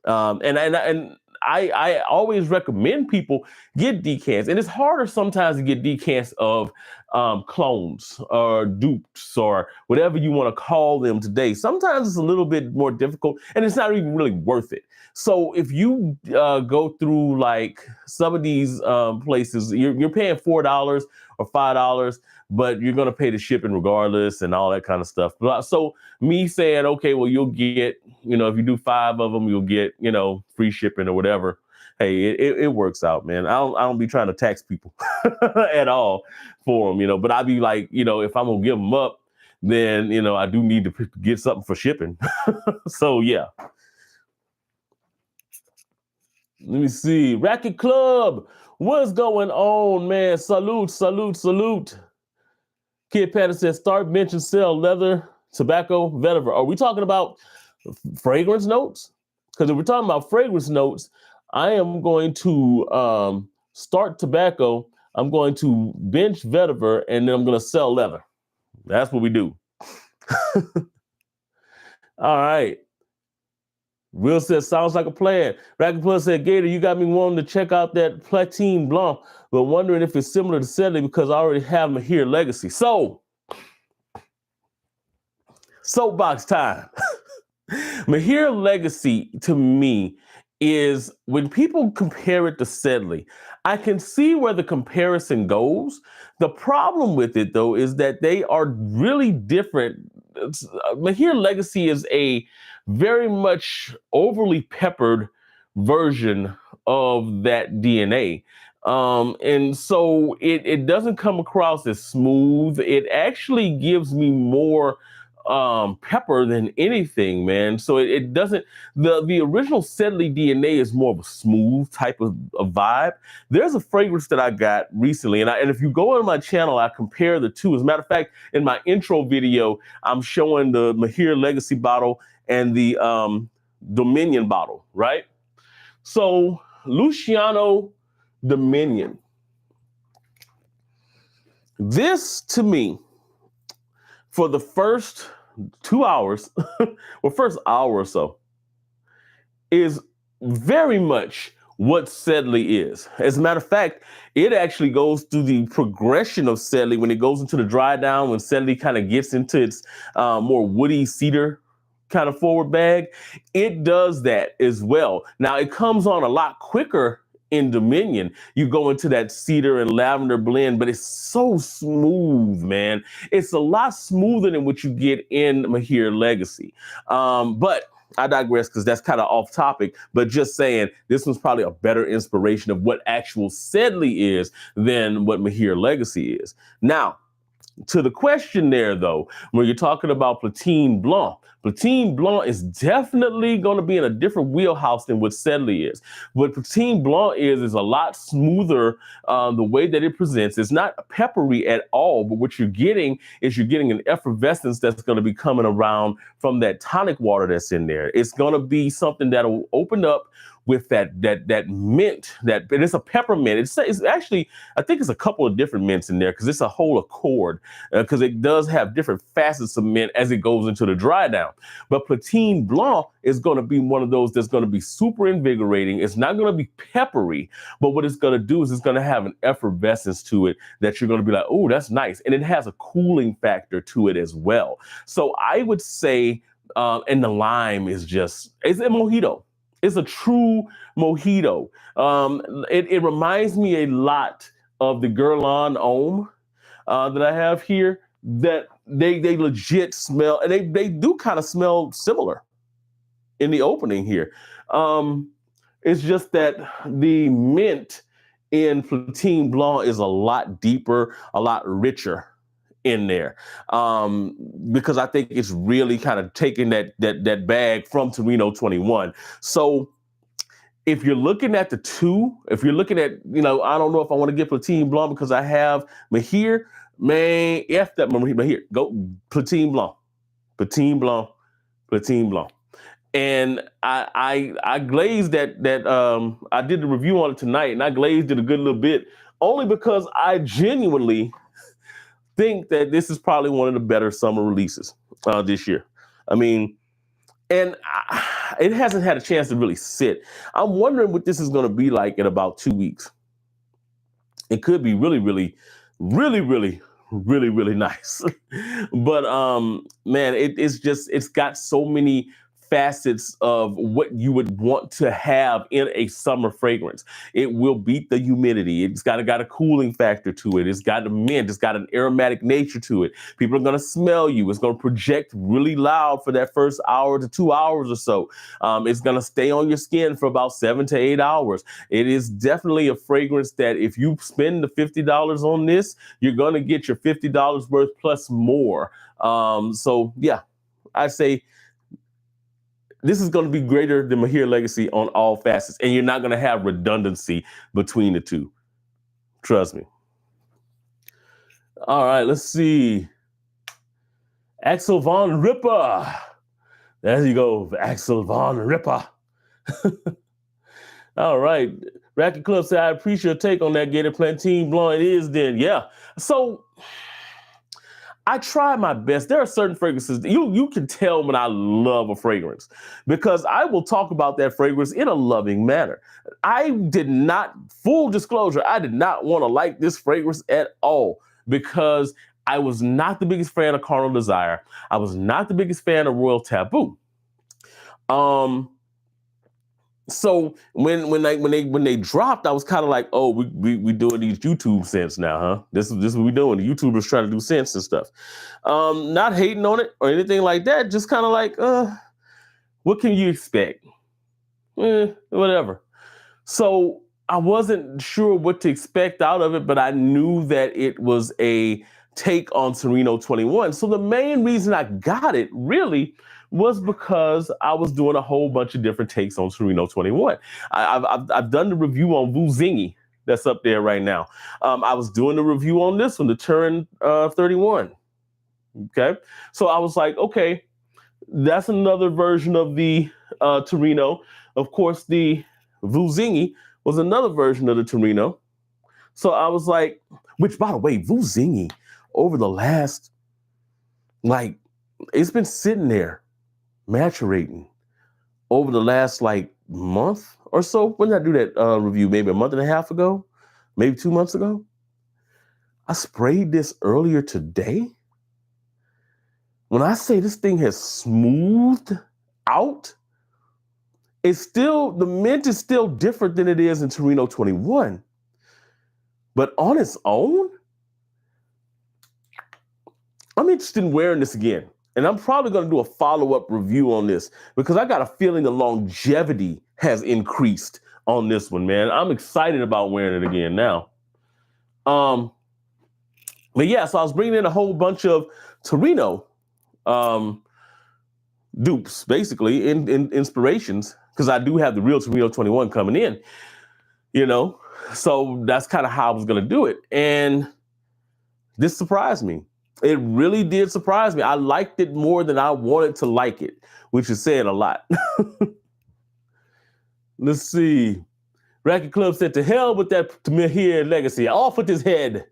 And I always recommend people get decants, and it's harder sometimes to get decants of clones or dupes or whatever you want to call them today. Sometimes it's a little bit more difficult, and it's not even really worth it. So if you go through like some of these places, you're paying $4 or $5, but you're going to pay the shipping regardless and all that kind of stuff. So me saying, okay, well, you'll get, if you do 5 of them, you'll get, free shipping or whatever. Hey, it works out, man. I don't be trying to tax people at all for them, but I be like, if I'm going to give them up, then, I do need to get something for shipping. So, yeah. Let me see. Racket Club. What's going on, man? Salute. Kid Patterson says, start, mention, sell, leather, tobacco, vetiver. Are we talking about fragrance notes? Because if we're talking about fragrance notes, I am going to start tobacco. I'm going to bench vetiver, and then I'm going to sell leather. That's what we do. All right. Will says, sounds like a plan. Racket Plus said, Gator, you got me wanting to check out that Platine Blanc, but wondering if it's similar to Sedley because I already have Mahir Legacy. So, soapbox time. Mahir Legacy, to me, is when people compare it to Sedley, I can see where the comparison goes. The problem with it, though, is that they are really different. Mahir Legacy is a very much overly peppered version of that DNA. And so it doesn't come across as smooth. It actually gives me more pepper than anything, man. So it doesn't, the original Sedley DNA is more of a smooth type of vibe. There's a fragrance that I got recently, and if you go on my channel, I compare the two. As a matter of fact, in my intro video, I'm showing the Mahir Legacy bottle and the Dominion bottle, right? So Luciano Dominion. This, to me, for the first 2 hours, well, first hour or so, is very much what Sedley is. As a matter of fact, it actually goes through the progression of Sedley when it goes into the dry down, when Sedley kind of gets into its more woody cedar kind of forward bag. It does that as well. Now, it comes on a lot quicker in Dominion. You go into that cedar and lavender blend, but it's so smooth, man. It's a lot smoother than what you get in Mahir Legacy. But I digress because that's kind of off topic, but just saying this was probably a better inspiration of what actual Sedley is than what Mahir Legacy is. Now, to the question there, though, when you're talking about Platine Blanc is definitely going to be in a different wheelhouse than what Sedley is. What Platine Blanc is a lot smoother the way that it presents. It's not peppery at all, but what you're getting is you're getting an effervescence that's going to be coming around from that tonic water that's in there. It's going to be something that'll open up with that mint, that and it's a peppermint. It's actually, I think it's a couple of different mints in there because it's a whole accord because it does have different facets of mint as it goes into the dry down. But Platine Blanc is going to be one of those that's going to be super invigorating. It's not going to be peppery, but what it's going to do is it's going to have an effervescence to it that you're going to be like, oh, that's nice. And it has a cooling factor to it as well. So I would say, and the lime is just, it's a mojito. It's a true mojito. It reminds me a lot of the Guerlain Homme that I have here, that they legit smell, and they do kind of smell similar in the opening here. It's just that the mint in Platine Blanc is a lot deeper, a lot richer in there, because I think it's really kind of taking that bag from Torino 21. So if you're looking at the two, if you're looking at, I don't know if I want to get Platine Blanc because I have Mahir, man, F that Mahir, go Platine Blanc, Platine Blanc, Platine Blanc. And I glazed that I did the review on it tonight, and I glazed it a good little bit, only because I genuinely think that this is probably one of the better summer releases this year. I mean, and it hasn't had a chance to really sit. I'm wondering what this is going to be like in about 2 weeks. It could be really, really, really, really, really, really nice. But man, it's got so many facets of what you would want to have in a summer fragrance. It will beat the humidity. It's got a cooling factor to it. It's got a mint. It's got an aromatic nature to it. People are going to smell you. It's going to project really loud for that first hour to 2 hours or so. It's going to stay on your skin for about 7 to 8 hours. It is definitely a fragrance that if you spend the $50 on this, you're going to get your $50 worth plus more. So yeah, I say this is going to be greater than Mahir Legacy on all facets, and you're not going to have redundancy between the two. Trust me. All right, let's see. Axel von Ripper. There you go, Axel von Ripper. All right. Racket Club said, I appreciate your take on that Gator Platine Blanc. It is then. Yeah. So I try my best. There are certain fragrances that you can tell when I love a fragrance, because I will talk about that fragrance in a loving manner. I did not, full disclosure, I did not want to like this fragrance at all because I was not the biggest fan of Carnal Desire. I was not the biggest fan of Royal Taboo. So when they dropped, I was kind of like, oh, we doing these YouTube scents now, huh? This is what we doing. The YouTubers trying to do scents and stuff. Not hating on it or anything like that. Just kind of like, what can you expect? Whatever. So I wasn't sure what to expect out of it, but I knew that it was a take on Torino 21. So the main reason I got it really was because I was doing a whole bunch of different takes on Torino 21. I've done the review on Vuzingi that's up there right now. I was doing the review on this one, the Turin 31. Okay, so I was like, okay, that's another version of the Torino. Of course, the Vuzingi was another version of the Torino. So I was like, which by the way, Vuzingi over the last Like, it's been sitting there maturating over the last like month or so. When did I do that review? Maybe a month and a half ago, maybe 2 months ago. I sprayed this earlier today. When I say this thing has smoothed out, it's still, the mint is still different than it is in Torino 21. But on its own, I'm interested in wearing this again. And I'm probably going to do a follow-up review on this because I got a feeling the longevity has increased on this one, man. I'm excited about wearing it again now. But yeah, so I was bringing in a whole bunch of Torino dupes, basically, in inspirations, because I do have the real Torino 21 coming in, you know? So that's kind of how I was going to do it. And this surprised me. It really did surprise me. I liked it more than I wanted to like it, which is saying a lot. Let's see. Racket Club said, to hell with that Tahir legacy. Off with his head.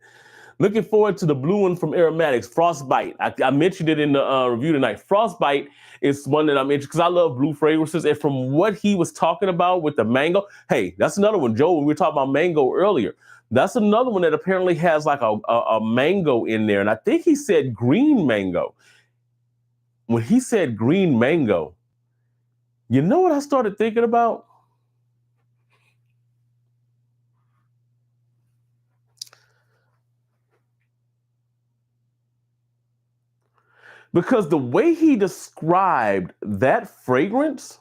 Looking forward to the blue one from Aromatix, Frostbite. I mentioned it in the review tonight. Frostbite is one that I'm interested because I love blue fragrances. And from what he was talking about with the mango, hey, that's another one, Joe. We were talking about mango earlier. That's another one that apparently has like a mango in there. And I think he said green mango. When he said green mango, you know what I started thinking about? Because the way he described that fragrance,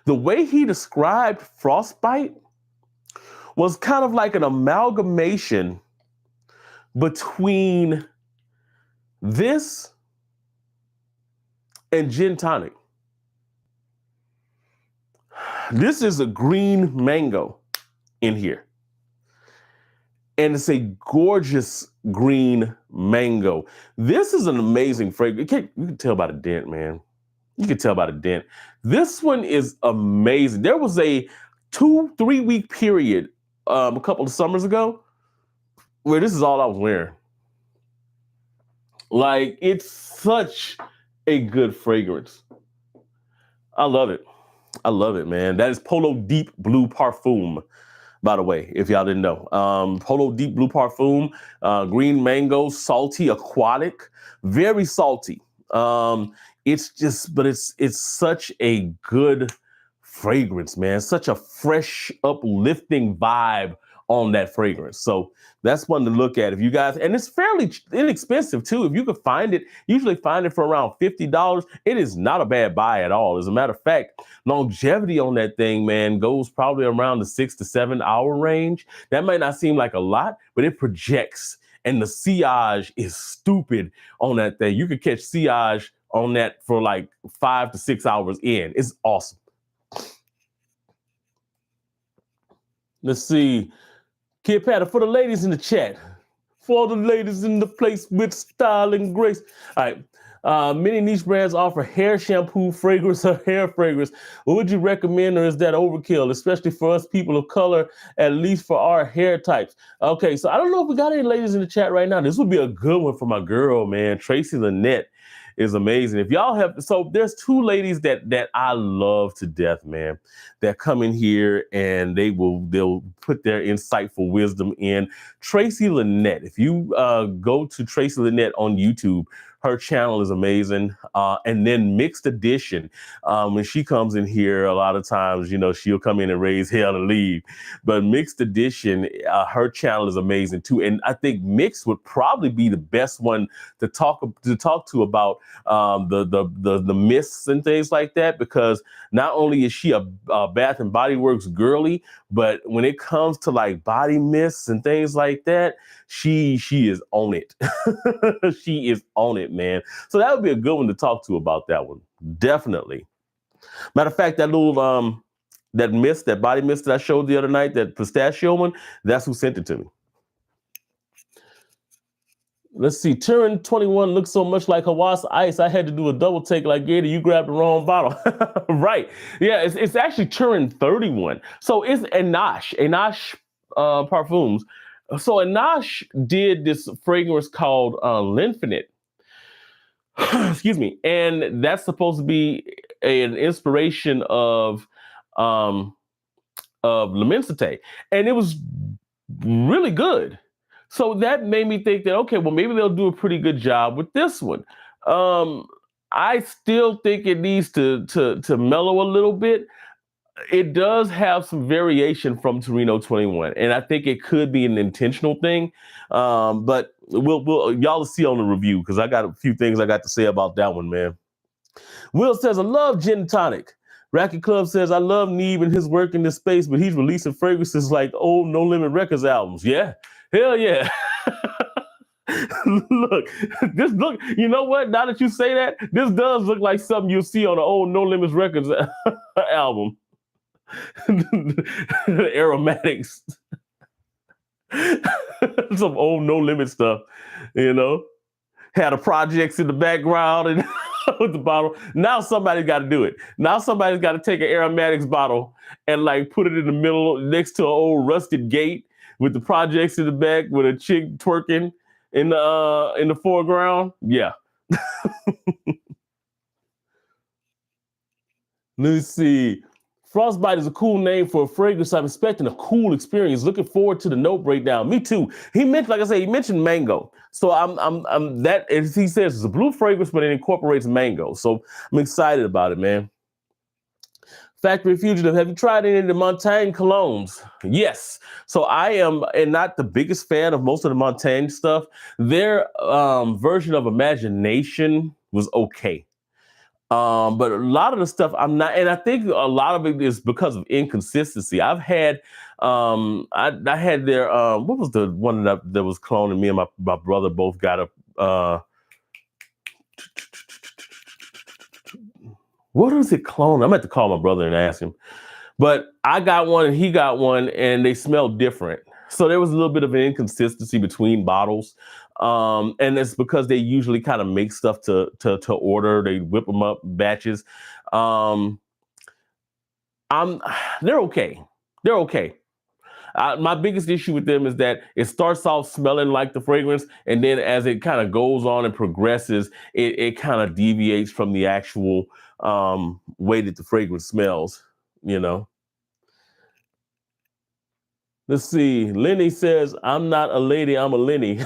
the way he described Frostbite was kind of like an amalgamation between this and gin tonic. This is a green mango in here. And it's a gorgeous green mango. This is an amazing fragrance. You can tell by the dent, man. You can tell by the dent. This one is amazing. There was a 2-3 week period a couple of summers ago where this is all I was wearing. Like, it's such a good fragrance. I love it. I love it, man. That is Polo Deep Blue Parfum, by the way, if y'all didn't know. Polo Deep Blue Parfum, green mango, salty, aquatic, very salty. It's just, but it's such a good fragrance, man. Such a fresh, uplifting vibe on that fragrance. So that's one to look at if you guys, and it's fairly inexpensive too. If you could find it, usually find it for around $50. It is not a bad buy at all. As a matter of fact, longevity on that thing, man, goes probably around the 6 to 7 hour range. That might not seem like a lot, but it projects, and the sillage is stupid on that thing. You could catch sillage on that for like 5 to 6 hours in. It's awesome. Let's see. Kid Patter, for the ladies in the chat. For the ladies in the place with style and grace. All right. Many niche brands offer hair shampoo, fragrance, or hair fragrance. What would you recommend, or is that overkill, especially for us people of color, at least for our hair types? Okay, so I don't know if we got any ladies in the chat right now. This would be a good one for my girl, man. Tracy Lynette is amazing. If y'all have, so there's two ladies that I love to death, man, that come in here and they'll put their insightful wisdom in. Tracy Lynette, if you go to Tracy Lynette on YouTube, her channel is amazing. And then Mixed Edition, when she comes in here, a lot of times, you know, she'll come in and raise hell and leave. But Mixed Edition, her channel is amazing too. And I think Mixed would probably be the best one to talk to about the mists and things like that, because not only is she a Bath and Body Works girly, but when it comes to like body mists and things like that, she is on it. She is on it, man. So that would be a good one to talk to about that one. Definitely. Matter of fact, that little that mist, that body mist that I showed the other night, that pistachio one, that's who sent it to me. Let's see. Turin 21 looks so much like Hawass Ice. I had to do a double take like Gator. You grabbed the wrong bottle. Right. Yeah, it's actually Turin 31. So it's Anash Parfums. So Anash did this fragrance called L'Infinite. excuse me, and that's supposed to be an inspiration um of Lamensite, and it was really good. So that made me think that okay, well maybe they'll do a pretty good job with this one. Um, I still think it needs to mellow a little bit. It does have some variation from Torino 21, and I think it could be an intentional thing. But we'll y'all will see on the review because I got a few things I got to say about that one, man. Will says, I love gin and tonic. Racket Club says, I love Neeb and his work in this space, but he's releasing fragrances like old No Limit Records albums. Yeah. Hell yeah. Look, you know what? Now that you say that, this does look like something you'll see on an old No Limits Records album. Aromatics. Some old No Limit stuff, you know? Had the projects in the background and with the bottle. Now somebody's got to do it. Now somebody's got to take an aromatics bottle and like put it in the middle next to an old rusted gate with the projects in the back with a chick twerking in the foreground. Yeah. Let's see. Frostbite is a cool name for a fragrance. I'm expecting a cool experience. Looking forward to the note breakdown. Me too. He mentioned, like I said, he mentioned mango. So I'm that as he says, it's a blue fragrance, but it incorporates mango. So I'm excited about it, man. Factory Fugitive, have you tried any of the Montaigne colognes? Yes. So I am and not the biggest fan of most of the Montaigne stuff. Their version of Imagination was okay. But a lot of the stuff I'm not, and I think a lot of it is because of inconsistency. I've had, I had their, what was the one that was cloning me and my brother both got what is it clone? I'm going to have to call my brother and ask him. But I got one and he got one and they smelled different. So there was a little bit of an inconsistency between bottles. And it's because they usually kind of make stuff to order. They whip them up batches. Um, I'm they're okay. They're okay. My biggest issue with them is that it starts off smelling like the fragrance, and then as it kind of goes on and progresses, it kind of deviates from the actual way that the fragrance smells. You know. Let's see. Lenny says, "I'm not a lady. I'm a Lenny."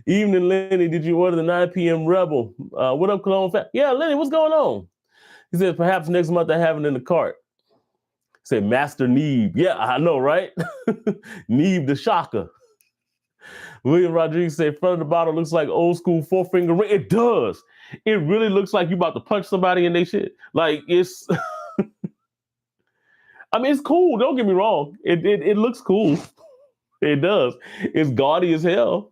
Evening, Lenny. Did you order the 9 p.m. Rebel? What up, Cologne? Yeah, Lenny. What's going on? He says, perhaps next month I have it in the cart. Say Master Neeb. Yeah, I know, right? Neeb the Shocker. William Rodriguez said, front of the bottle looks like old school 4-finger ring. It does. It really looks like you about to punch somebody in their shit. Like it's, I mean, it's cool. Don't get me wrong. It looks cool. It does. It's gaudy as hell,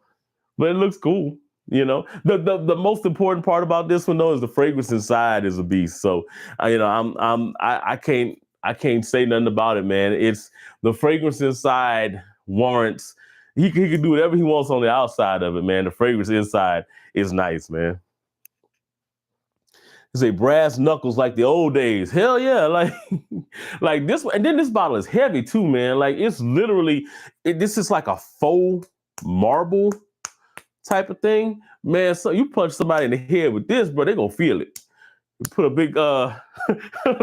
but it looks cool. You know, the most important part about this one though is the fragrance inside is a beast. So, you know, I can't say nothing about it, man. It's the fragrance inside warrants. He can do whatever he wants on the outside of it, man. The fragrance inside is nice, man. He say brass knuckles like the old days. Hell yeah, like like this one. And then this bottle is heavy too, man. Like it's literally this is like a faux marble type of thing, man. So you punch somebody in the head with this, bro, they gonna feel it. You put a big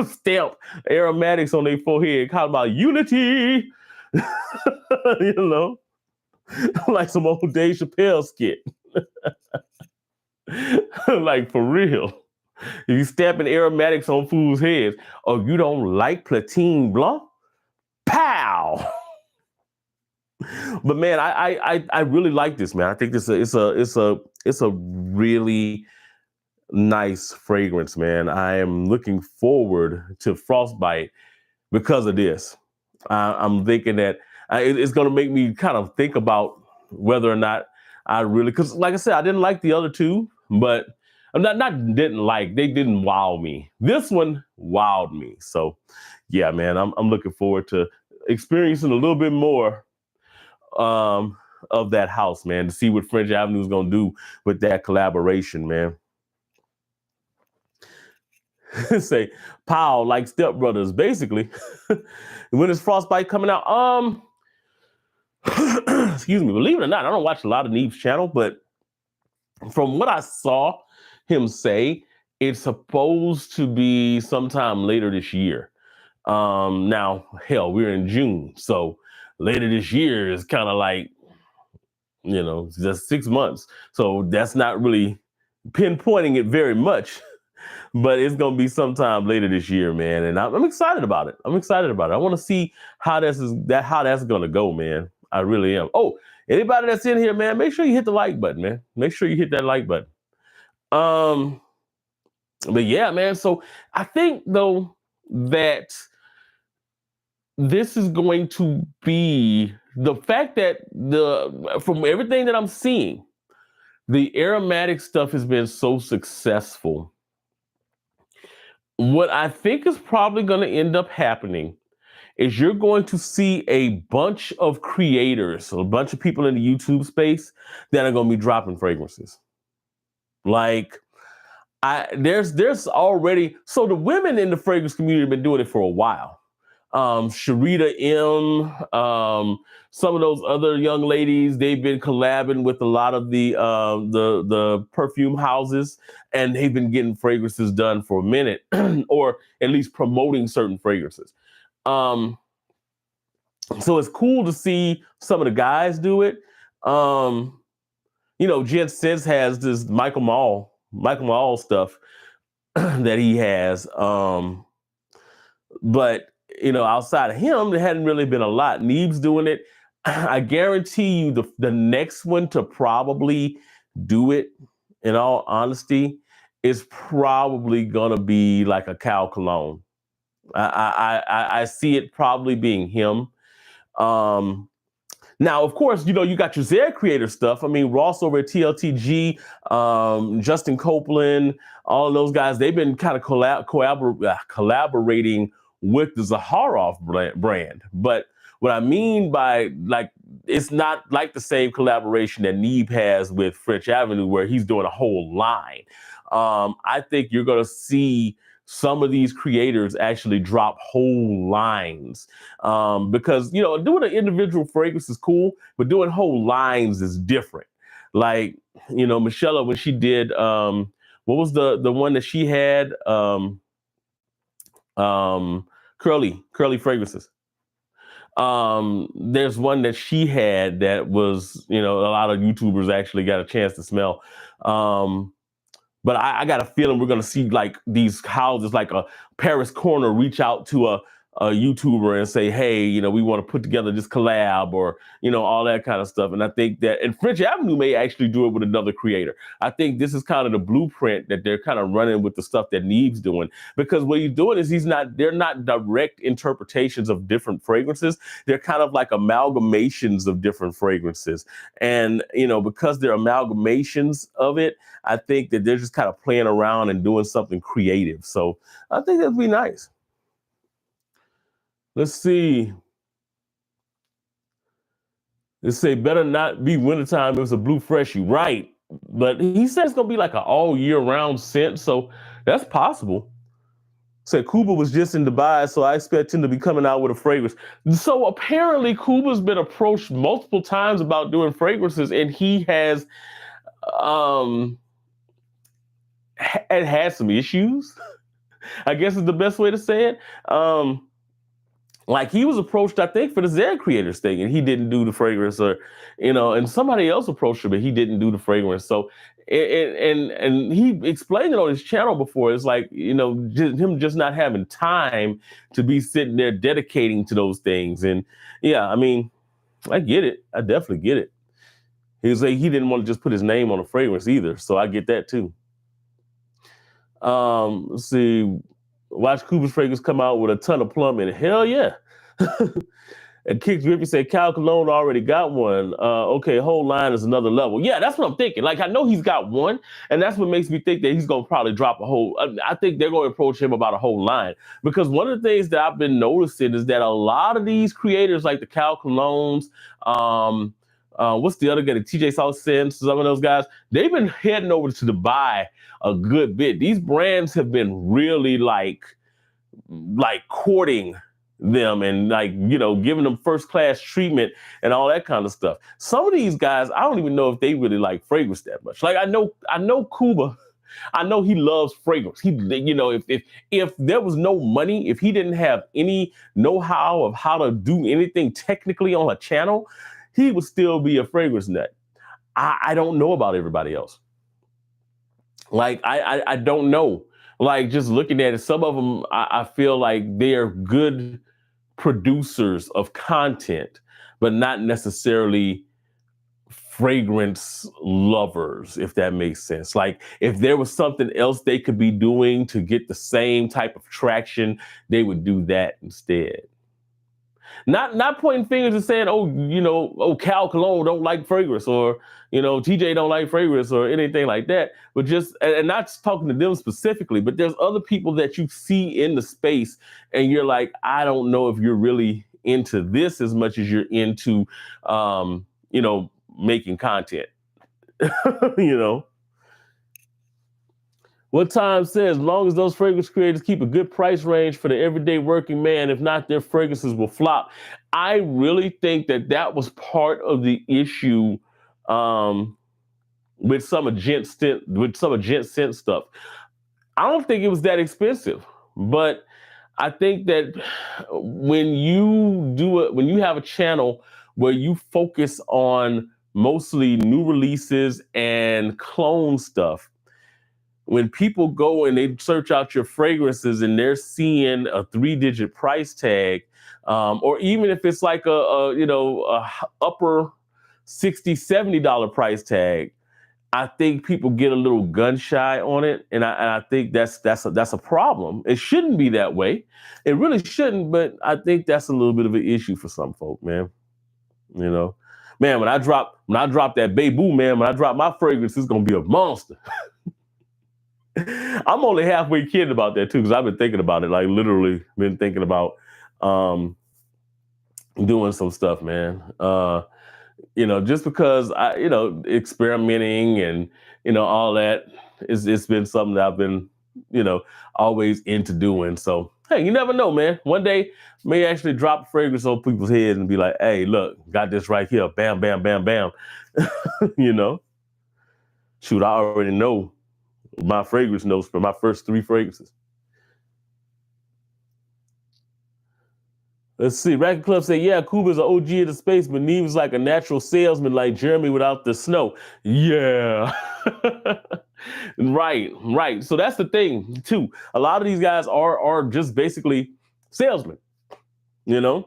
stamp aromatics on their forehead, call about unity. You know, like some old Dave Chappelle skit. Like for real. If you stamping aromatics on fools' heads, or you don't like Platine Blanc, pow. But man, I really like this, man. I think this it's a really nice fragrance, man. I am looking forward to Frostbite because of this. I'm thinking that it's going to make me kind of think about whether or not I really, because like I said, I didn't like the other two, but I'm not didn't like, they didn't wow me. This one wowed me. So yeah, man, I'm looking forward to experiencing a little bit more of that house, man, to see what French Avenue is going to do with that collaboration, man. Say Powell like Step Brothers, basically. When is Frostbite coming out? Excuse me. Believe it or not, I don't watch a lot of Neve's channel, but From what I saw him say, it's supposed to be sometime later this year. Now, hell, we're in June, so later this year is kind of like, just 6 months. So that's not really pinpointing it very much, but it's gonna be sometime later this year, man. And I'm excited about it. I'm excited about it. I want to see how that's gonna go, man. I really am. Oh, anybody that's in here, man, make sure you hit the like button, man. Make sure you hit that like button. Um, but yeah, man. So I think though that this is going to be the fact that from everything that I'm seeing, the aromatic stuff has been so successful. What I think is probably going to end up happening is you're going to see a bunch of creators, a bunch of people in the YouTube space that are going to be dropping fragrances. Like, there's already, so the women in the fragrance community have been doing it for a while. Sharita M, some of those other young ladies, they've been collabing with a lot of the perfume houses, and they've been getting fragrances done for a minute, or at least promoting certain fragrances. So it's cool to see some of the guys do it. Jen Sense has this Michael Mall stuff that he has. But outside of him, there hadn't really been a lot. Neeb's doing it. I guarantee you the next one to probably do it, in all honesty, is probably gonna be like a Cal Cologne. I see it probably being him. Now, of course, you got your Zare creator stuff. I mean, Ross over at TLTG, Justin Copeland, all of those guys, they've been kind of collaborating with the Zaharoff brand. But what I mean by, like, it's not like the same collaboration that Neeb has with French Avenue, where he's doing a whole line. I think you're going to see some of these creators actually drop whole lines, because doing an individual fragrance is cool, but doing whole lines is different. Like, Michelle, when she did what was the one that she had, curly fragrances. There's one that she had that was, a lot of YouTubers actually got a chance to smell. But I got a feeling we're going to see like these houses, like a Paris Corner, reach out to a YouTuber and say, hey, we want to put together this collab, or, all that kind of stuff. And I think that, and French Avenue may actually do it with another creator. I think this is kind of the blueprint that they're kind of running with the stuff that Neeb's doing, because what he's doing is they're not direct interpretations of different fragrances. They're kind of like amalgamations of different fragrances. And, because they're amalgamations of it, I think that they're just kind of playing around and doing something creative. So I think that'd be nice. Let's see. Let's say better not be wintertime if it's a blue freshie, right? But he said it's gonna be like an all year round scent, so that's possible. Said Kuba was just in Dubai, so I expect him to be coming out with a fragrance. So apparently Kuba's been approached multiple times about doing fragrances, and he has had some issues. I guess is the best way to say it. Like, he was approached, I think, for the Zare Creators thing, and he didn't do the fragrance, or, and somebody else approached him, but he didn't do the fragrance. So, and he explained it on his channel before. It's like, him just not having time to be sitting there dedicating to those things. And yeah, I mean, I get it. I definitely get it. He was like, he didn't want to just put his name on a fragrance either. So I get that too. Let's see. Watch Kuba's fragrance come out with a ton of plum in it. Hell yeah. And Kicks Griffey said, Cal Cologne already got one. Okay, whole line is another level. Yeah, that's what I'm thinking. Like, I know he's got one, and that's what makes me think that he's going to probably drop a whole. I think they're going to approach him about a whole line. Because one of the things that I've been noticing is that a lot of these creators, like the Cal Colognes, what's the other guy, the TJ Southsen, some of those guys, they've been heading over to Dubai a good bit. These brands have been really like courting them and like, giving them first class treatment and all that kind of stuff. Some of these guys, I don't even know if they really like fragrance that much. Like I know Cuba. I know he loves fragrance. If there was no money, if he didn't have any know-how of how to do anything technically on a channel, he would still be a fragrance nut. I don't know about everybody else. Like I don't know. Like just looking at it, some of them I feel like they are good producers of content, but not necessarily fragrance lovers, if that makes sense. Like if there was something else they could be doing to get the same type of traction, they would do that instead. Not pointing fingers and saying, oh, Cal Cologne don't like fragrance, or TJ don't like fragrance, or anything like that. But just and not talking to them specifically, but there's other people that you see in the space, and you're like, I don't know if you're really into this as much as you're into, making content. you know. What Time says, as long as those fragrance creators keep a good price range for the everyday working man, if not, their fragrances will flop. I really think that was part of the issue with some of Gent scent stuff. I don't think it was that expensive, but I think that when you have a channel where you focus on mostly new releases and clone stuff, when people go and they search out your fragrances and they're seeing a 3-digit price tag, or even if it's like a upper $60-$70 price tag, I think people get a little gun shy on it, and I think that's a problem. It shouldn't be that way. It really shouldn't, but I think that's a little bit of an issue for some folk, man. Man, when I drop that Bamboo, man, when I drop my fragrance, it's gonna be a monster. I'm only halfway kidding about that too, because I've been thinking about it, like literally been thinking about doing some stuff, man. Just because experimenting and all that it's been something that I've been always into doing. So hey, you never know, man. One day may actually drop fragrance on people's heads and be like, hey, look, got this right here. Bam, bam, bam, bam. Shoot, I already know my fragrance notes for my first 3 fragrances. Let's see. Racket Club say, yeah, Cuba's an OG of the space, but Neve is like a natural salesman like Jeremy without the snow. Yeah. Right. So that's the thing, too. A lot of these guys are just basically salesmen. Cuba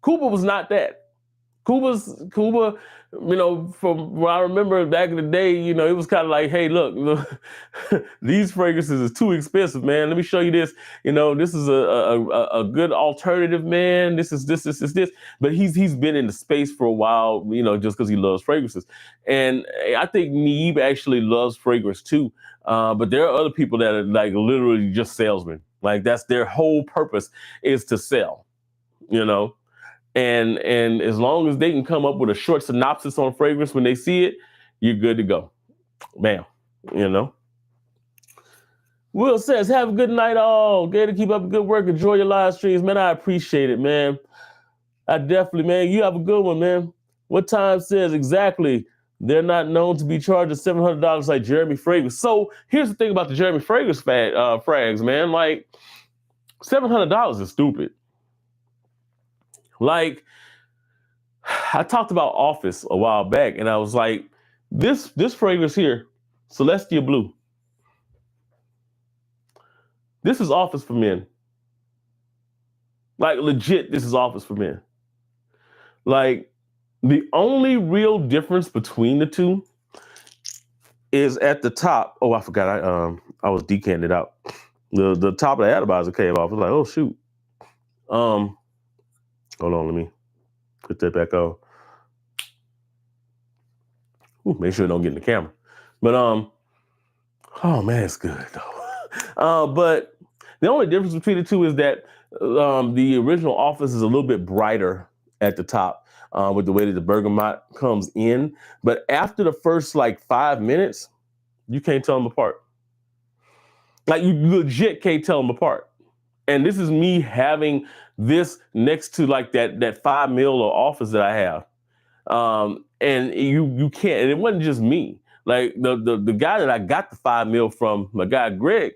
was not that. Cuba, from what I remember back in the day, it was kind of like, hey, look, these fragrances is too expensive, man. Let me show you this. This is a good alternative, man. This is this. But he's been in the space for a while, just because he loves fragrances. And I think Neeb actually loves fragrance too. But there are other people that are like literally just salesmen. Like that's their whole purpose is to sell, And as long as they can come up with a short synopsis on fragrance when they see it, you're good to go. Bam. Will says, have a good night all. Gator, keep up good work. Enjoy your live streams. Man, I appreciate it, man. I definitely, man. You have a good one, man. What Time says, exactly. They're not known to be charged $700 like Jeremy Fragrance. So here's the thing about the Jeremy Fragrance frags, man. Like, $700 is stupid. Like, I talked about Office a while back, and I was like, this fragrance here, Celestia Blue. This is Office for men. Like, legit, this is Office for men. Like, the only real difference between the two is at the top. Oh, I forgot. I was decanted out. The top of the atomizer came off. I was like, oh shoot. Hold on, let me put that back on. Ooh, make sure it don't get in the camera. But oh man, it's good though. But the only difference between the two is that the original Office is a little bit brighter at the top with the way that the bergamot comes in. But after the first like 5 minutes, you can't tell them apart. Like you legit can't tell them apart. And this is me having this next to like that 5 mil of office that I have. And you can't, and it wasn't just me. Like the guy that I got the 5 mil from, my guy Greg,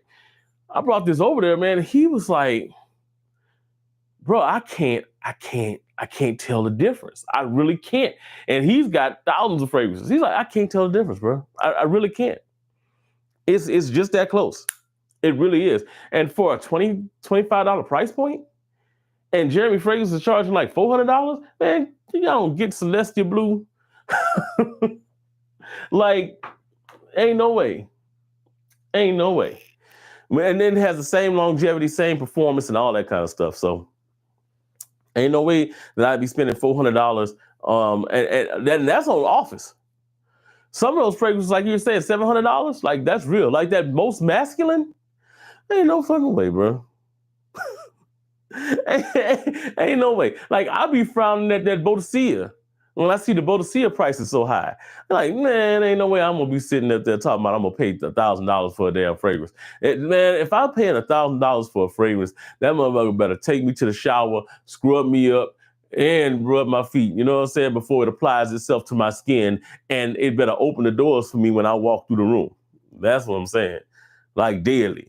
I brought this over there, man. He was like, bro, I can't tell the difference. I really can't. And he's got thousands of fragrances. He's like, I can't tell the difference, bro. I really can't. It's just that close. It really is. And for a $25 price point, and Jeremy Fragrance is charging like $400, man, you don't get Celestia Blue. Like, ain't no way. Ain't no way. And then it has the same longevity, same performance, and all that kind of stuff. So ain't no way that I'd be spending $400. And that's on Office. Some of those fragrances, like you were saying, $700, like that's real. Like that Most Masculine, ain't no fucking way, bro. ain't no way. Like I'll be frowning at that Bodicea when I see the Bodicea prices so high. I'm like, man, ain't no way I'm gonna be sitting up there talking about I'm gonna pay $1,000 for a damn fragrance. Man, if I'm paying $1,000 for a fragrance, that motherfucker better take me to the shower, scrub me up, and rub my feet. You know what I'm saying? Before it applies itself to my skin, and it better open the doors for me when I walk through the room. That's what I'm saying. Like daily.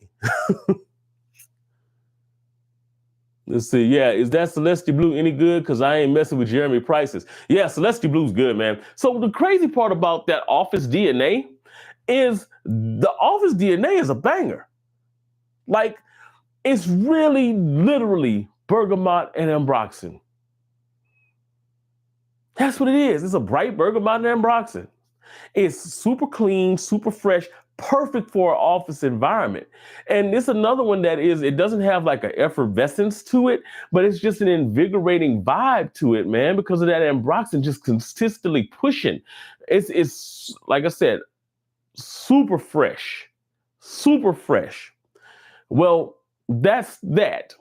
Let's see. Yeah, is that Celestia Blue any good? Because I ain't messing with Jeremy prices. Yeah, Celestia Blue's good, man. So the crazy part about that Office DNA is the Office DNA is a banger. Like, it's really literally bergamot and ambroxan. That's what it is. It's a bright bergamot and ambroxan. It's super clean, super fresh, perfect for an office environment. And it's another one that is, it doesn't have like an effervescence to it, but it's just an invigorating vibe to it, man, because of that ambroxan just consistently pushing. It's like I said, super fresh, super fresh. Well, that's that.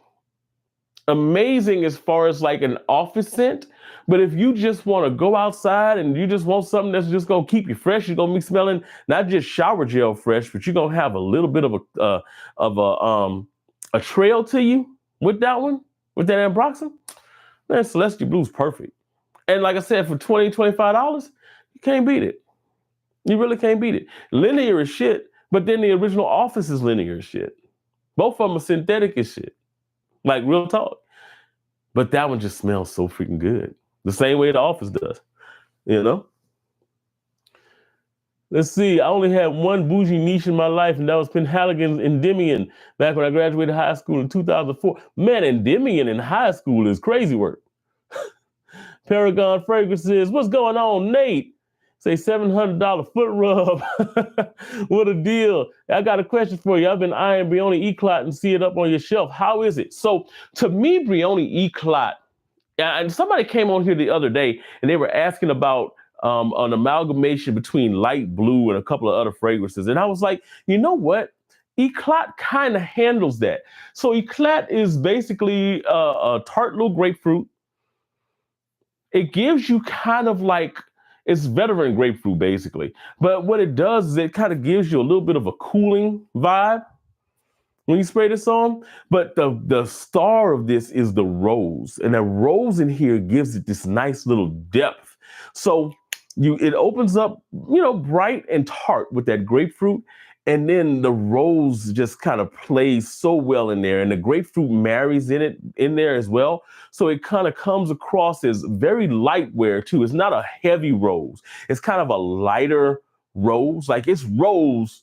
Amazing as far as like an office scent. But if you just want to go outside and you just want something that's just gonna keep you fresh, you're gonna be smelling not just shower gel fresh, but you're gonna have a little bit of a trail to you with that one, with that ambroxan. Man, Celestia Blue's perfect. And like I said, for $20, $25, you can't beat it. You really can't beat it. Linear is shit, but then the original Office is linear as shit. Both of them are synthetic as shit. Like real talk. But that one just smells so freaking good. The same way the Office does, you know? Let's see. I only had one bougie niche in my life, and that was Penhaligon's Endymion back when I graduated high school in 2004. Man, Endymion in high school is crazy work. Paragon Fragrances. What's going on, Nate? Say $700 foot rub. What a deal. I got a question for you. I've been eyeing Brioni Eclat and see it up on your shelf. How is it? So to me, Brioni Eclat, and somebody came on here the other day and they were asking about an amalgamation between light blue and a couple of other fragrances. And I was like, you know what? Eclat kind of handles that. So Eclat is basically a tart little grapefruit. It gives you kind of like, it's veteran grapefruit basically. But what it does is it kind of gives you a little bit of a cooling vibe when you spray this on. But the star of this is the rose. And the rose in here gives it this nice little depth. So it opens up, bright and tart with that grapefruit. And then the rose just kind of plays so well in there. And the grapefruit marries in there as well. So it kind of comes across as very light wear too. It's not a heavy rose. It's kind of a lighter rose. Like it's rose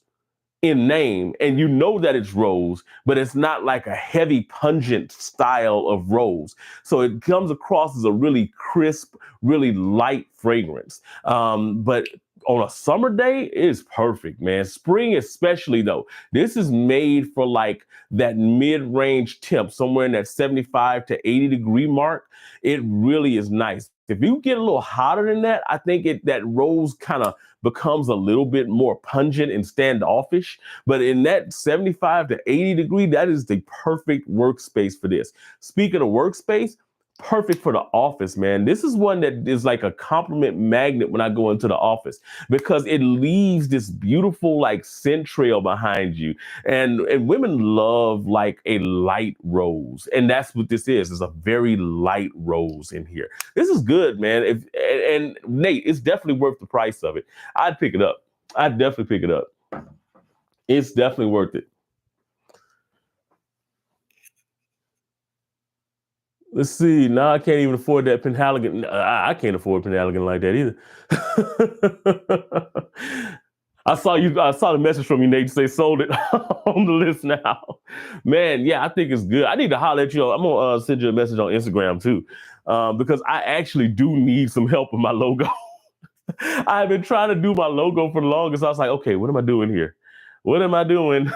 in name, and you know that it's rose, but it's not like a heavy pungent style of rose. So it comes across as a really crisp, really light fragrance. But on a summer day, it's perfect, man. Spring especially though. This is made for like that mid-range temp, somewhere in that 75 to 80 degree mark. It really is nice. If you get a little hotter than that, I think that rose kind of becomes a little bit more pungent and standoffish. But in that 75 to 80 degree, that is the perfect workspace for this. Speaking of workspace, perfect for the office, man. This is one that is like a compliment magnet when I go into the office because it leaves this beautiful like scent trail behind you. And women love like a light rose. And that's what this is. It's a very light rose in here. This is good, man. And Nate, it's definitely worth the price of it. I'd pick it up. I'd definitely pick it up. It's definitely worth it. Let's see. Now I can't even afford that Penhaligon. I can't afford Penhaligon like that either. I saw you. I saw the message from you, Nate. You say sold it on the list now. Man, yeah, I think it's good. I need to holler at you. I'm gonna send you a message on Instagram too, because I actually do need some help with my logo. I've been trying to do my logo for the longest. I was like, okay, what am I doing here? What am I doing?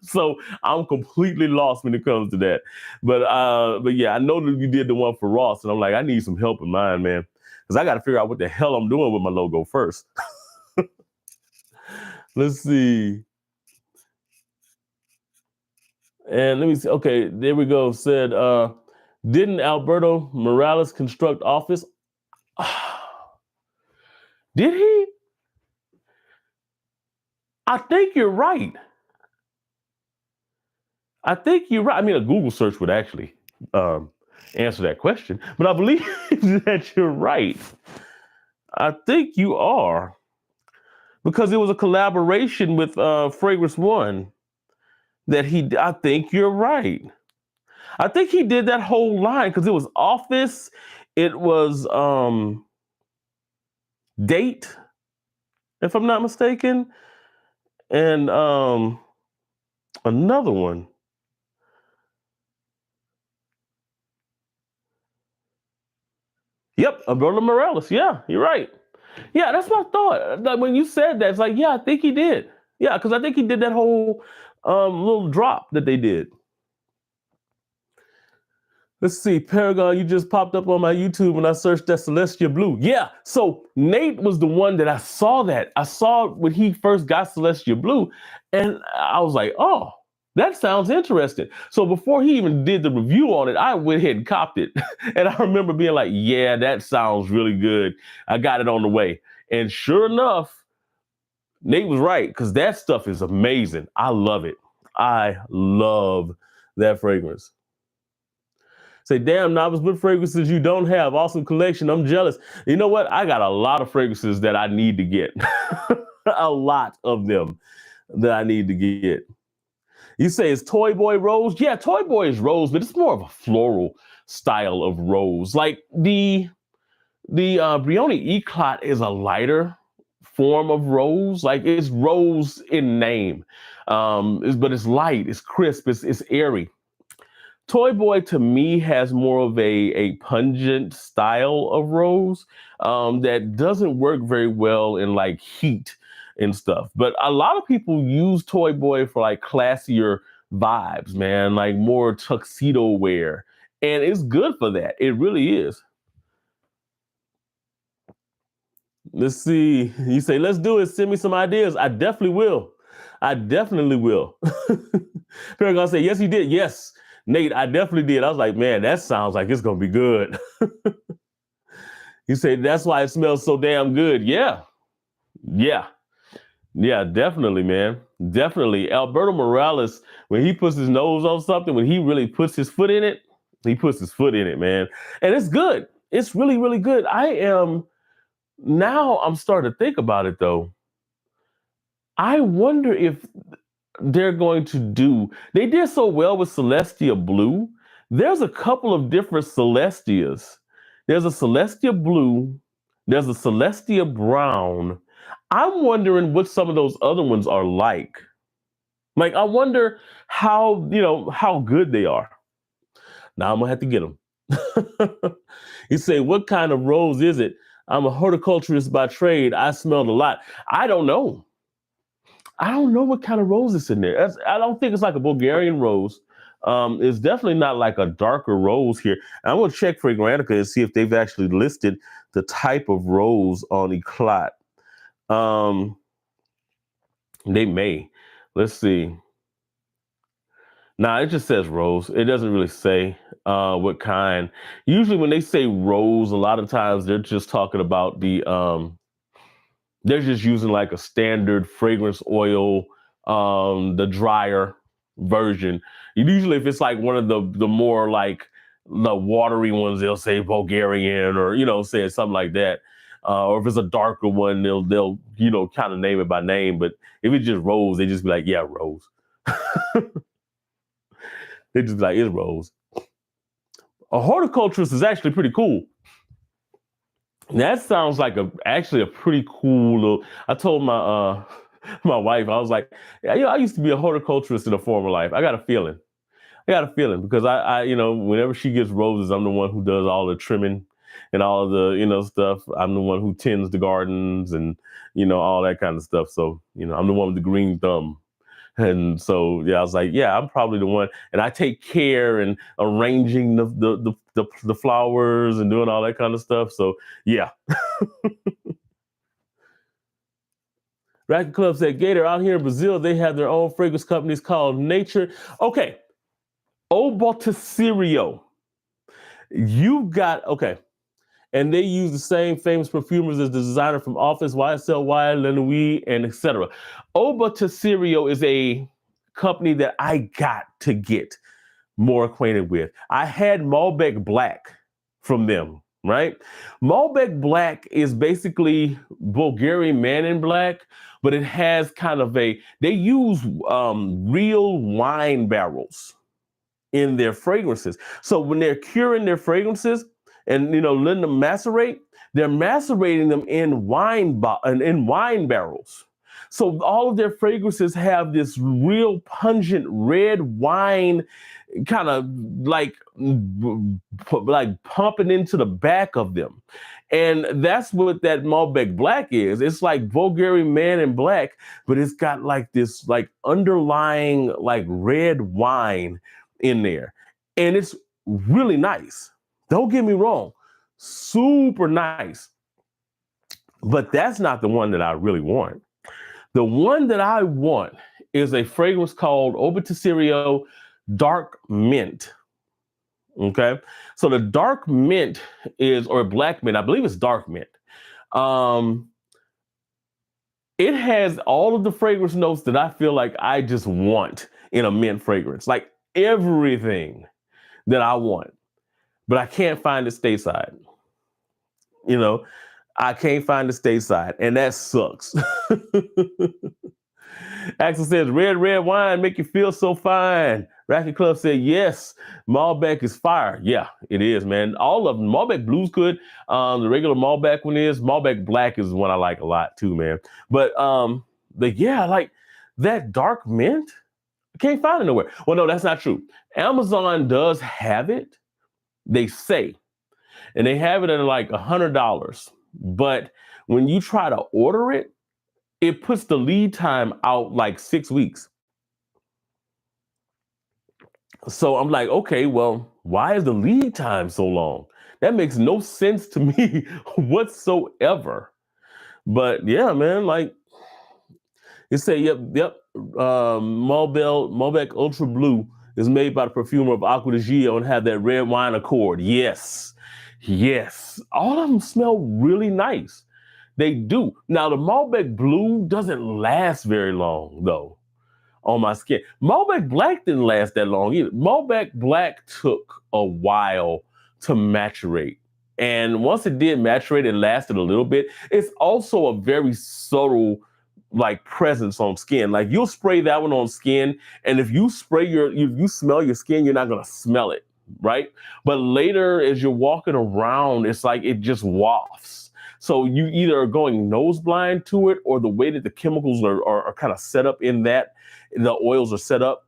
So I'm completely lost when it comes to that. But yeah, I know that you did the one for Ross, and I'm like, I need some help in mine, man, because I got to figure out what the hell I'm doing with my logo first. Let's see. And let me see. Okay, there we go. Said, didn't Alberto Morales construct office? Did he? I think you're right. I think you're right. I mean, a Google search would actually answer that question, but I believe that you're right. I think you are because it was a collaboration with Fragrance One that he. I think you're right. I think he did that whole line because it was Office, it was Date, if I'm not mistaken, and another one. Yep, Alberto Morales. Yeah, you're right. Yeah, that's what I thought. Like when you said that, it's like, yeah, I think he did. Yeah, because I think he did that whole little drop that they did. Let's see, Paragon, you just popped up on my YouTube when I searched that Celestia Blue. Yeah, so Nate was the one that I saw that. I saw when he first got Celestia Blue, and I was like, oh, that sounds interesting. So before he even did the review on it, I went ahead and copped it. And I remember being like, yeah, that sounds really good. I got it on the way. And sure enough, Nate was right, because that stuff is amazing. I love it. I love that fragrance. Say, damn, novice, what fragrances you don't have? Awesome collection. I'm jealous. You know what? I got a lot of fragrances that I need to get. A lot of them that I need to get. You say it's Toy Boy Rose? Yeah, Toy Boy is rose, but it's more of a floral style of rose. Like the Brioni Eclat is a lighter form of rose. Like it's rose in name, but it's light, it's crisp, it's airy. Toy Boy to me has more of a pungent style of rose that doesn't work very well in like heat and stuff. But a lot of people use Toy Boy for like classier vibes, man, like more tuxedo wear. And it's good for that. It really is. Let's see. You say, let's do it. Send me some ideas. I definitely will. I definitely will. Paragon say, yes, he did. Yes, Nate, I definitely did. I was like, man, that sounds like it's going to be good. You say, that's why it smells so damn good. Yeah. Yeah. Yeah, definitely, man. Definitely. Alberto Morales, when he puts his nose on something, when he really puts his foot in it, he puts his foot in it, man. And it's good. It's really, really good. Now I'm starting to think about it though. I wonder if they're going to do, they did so well with Celestia Blue. There's a couple of different Celestias. There's a Celestia Blue, there's a Celestia Brown. I'm wondering what some of those other ones are like. Like, I wonder how good they are. Now I'm gonna have to get them. You say, what kind of rose is it? I'm a horticulturist by trade. I smelled a lot. I don't know. I don't know what kind of rose is in there. I don't think it's like a Bulgarian rose. It's definitely not like a darker rose here. And I'm going to check for Fragrantica and see if they've actually listed the type of rose on Eclat. They may. Let's see. Nah, it just says rose. It doesn't really say what kind. Usually when they say rose, a lot of times they're just talking about they're just using like a standard fragrance oil, the drier version. Usually if it's like one of the more like the watery ones, they'll say Bulgarian or, say something like that. Or if it's a darker one, they'll kind of name it by name. But if it's just rose, they just be like, yeah, rose. They just be like, it's rose. A horticulturist is actually pretty cool. That sounds like actually a pretty cool little. I told my my wife, I was like, yeah, I used to be a horticulturist in a former life. I got a feeling. Because whenever she gets roses, I'm the one who does all the trimming and all of the, stuff. I'm the one who tends the gardens and, all that kind of stuff. So, I'm the one with the green thumb. And so, yeah, I was like, yeah, I'm probably the one. And I take care in arranging the flowers and doing all that kind of stuff. So, yeah. Racket Club said, Gator, out here in Brazil, they have their own fragrance companies called Nature. Okay. Oboticerio. Okay. And they use the same famous perfumers as the designer from Office, YSL, Lenouille, and etc. Oboticerio is a company that I got to get more acquainted with. I had Malbec Black from them, right? Malbec Black is basically Bulgarian Man in Black, but it has kind of they use real wine barrels in their fragrances. So when they're curing their fragrances and letting them macerate, they're macerating them in wine barrels. So all of their fragrances have this real pungent red wine kind of like pumping into the back of them. And that's what that Malbec Black is. It's like Bulgarian Man in Black, but it's got like this like underlying like red wine in there. And it's really nice. Don't get me wrong. Super nice. But that's not the one that I really want. The one that I want is a fragrance called Oboticerio Dark Mint. Okay. So the dark mint or black mint, I believe it's dark mint. It has all of the fragrance notes that I feel like I just want in a mint fragrance. Like everything that I want, but I can't find it stateside. I can't find it stateside, and that sucks. Axel says, red wine make you feel so fine. Racket Club said, yes, Malbec is fire. Yeah, it is, man. All of them. Malbec Blue's good. The regular Malbec one is. Malbec Black is one I like a lot too, man. But like that dark mint, I can't find it nowhere. Well, no, that's not true. Amazon does have it, they say, and they have it at like $100. But when you try to order it, it puts the lead time out like 6 weeks. So I'm like, okay, well, why is the lead time so long? That makes no sense to me whatsoever. But yeah, man, like it say, yep. Malbec Ultra Blue is made by the perfumer of Acqua di Gio and have that red wine accord. Yes. All of them smell really nice. They do. Now, the Malbec Blue doesn't last very long, though, on my skin. Malbec Black didn't last that long either. Malbec Black took a while to macerate. And once it did macerate, it lasted a little bit. It's also a very subtle like presence on skin. Like you'll spray that one on skin, and if you you smell your skin, you're not gonna smell it, right? But later, as you're walking around, it's like it just wafts. So you either are going nose blind to it, or the way that the chemicals are kind of set up in that, the oils are set up,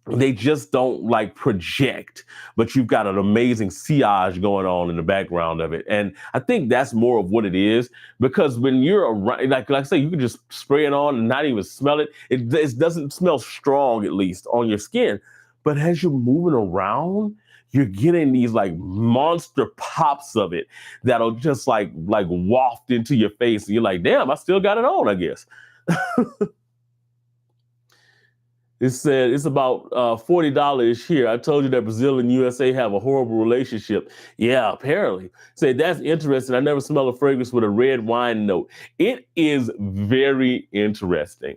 they just don't like project, but you've got an amazing sillage going on in the background of it. And I think that's more of what it is, because when you're around, like I say, you can just spray it on and not even smell it. It doesn't smell strong, at least on your skin. But as you're moving around, you're getting these like monster pops of it that'll just like waft into your face. And you're like, damn, I still got it on, I guess. It said it's about $40 here. I told you that Brazil and USA have a horrible relationship. Yeah, apparently. Say that's interesting. I never smelled a fragrance with a red wine note. It is very interesting.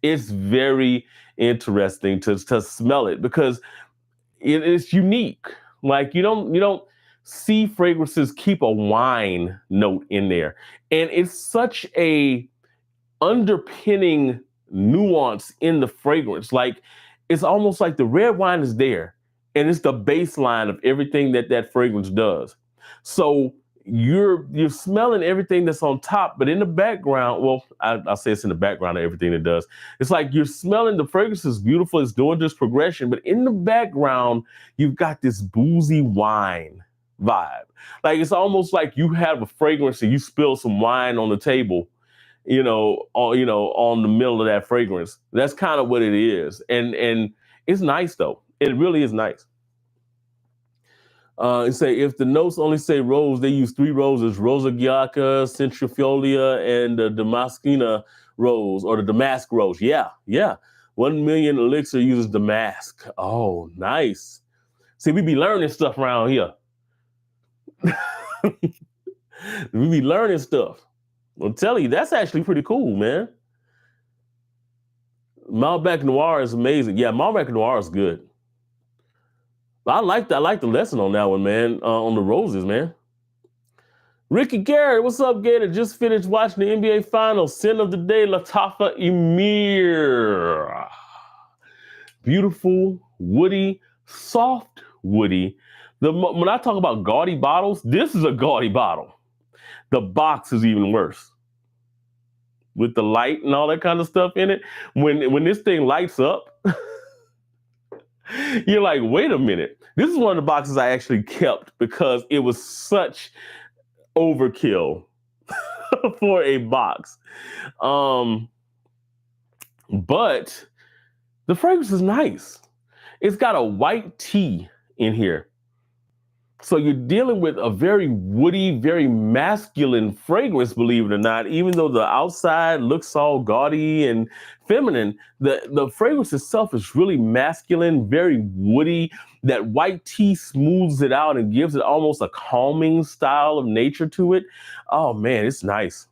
It's very interesting to smell it because it is unique. Like you don't see fragrances keep a wine note in there, and it's such a underpinning nuance in the fragrance. Like it's almost like the red wine is there and it's the baseline of everything that that fragrance does. So you're smelling everything that's on top, but in the background, well, I'll say it's in the background of everything it does. It's like you're smelling the fragrance is beautiful, it's doing this progression, but in the background, you've got this boozy wine vibe. Like it's almost like you have a fragrance and you spill some wine on the table, on the middle of that fragrance. That's kind of what it is, and it's nice though. It really is nice. And say if the notes only say rose, they use three roses: Rosa Giaca, Centrifolia, and the Damascena rose or the Damask rose. Yeah, yeah. 1 million elixir uses damask. Oh, nice. See, we be learning stuff around here. We be learning stuff. I'm telling you, that's actually pretty cool, man. Malbec Noir is amazing. Yeah, Malbec Noir is good. I like the lesson on that one, man. On the roses, man. Ricky Garrett, what's up, Gator? Just finished watching the NBA Finals. Sin of the day, Lattafa Emir. Beautiful, woody, soft, woody. When I talk about gaudy bottles, this is a gaudy bottle. The box is even worse. With the light and all that kind of stuff in it. When this thing lights up, you're like, wait a minute. This is one of the boxes I actually kept because it was such overkill for a box. But the fragrance is nice. It's got a white tea in here. So you're dealing with a very woody, very masculine fragrance, believe it or not. Even though the outside looks all gaudy and feminine, the fragrance itself is really masculine, very woody. That white tea smooths it out and gives it almost a calming style of nature to it. Oh man, it's nice.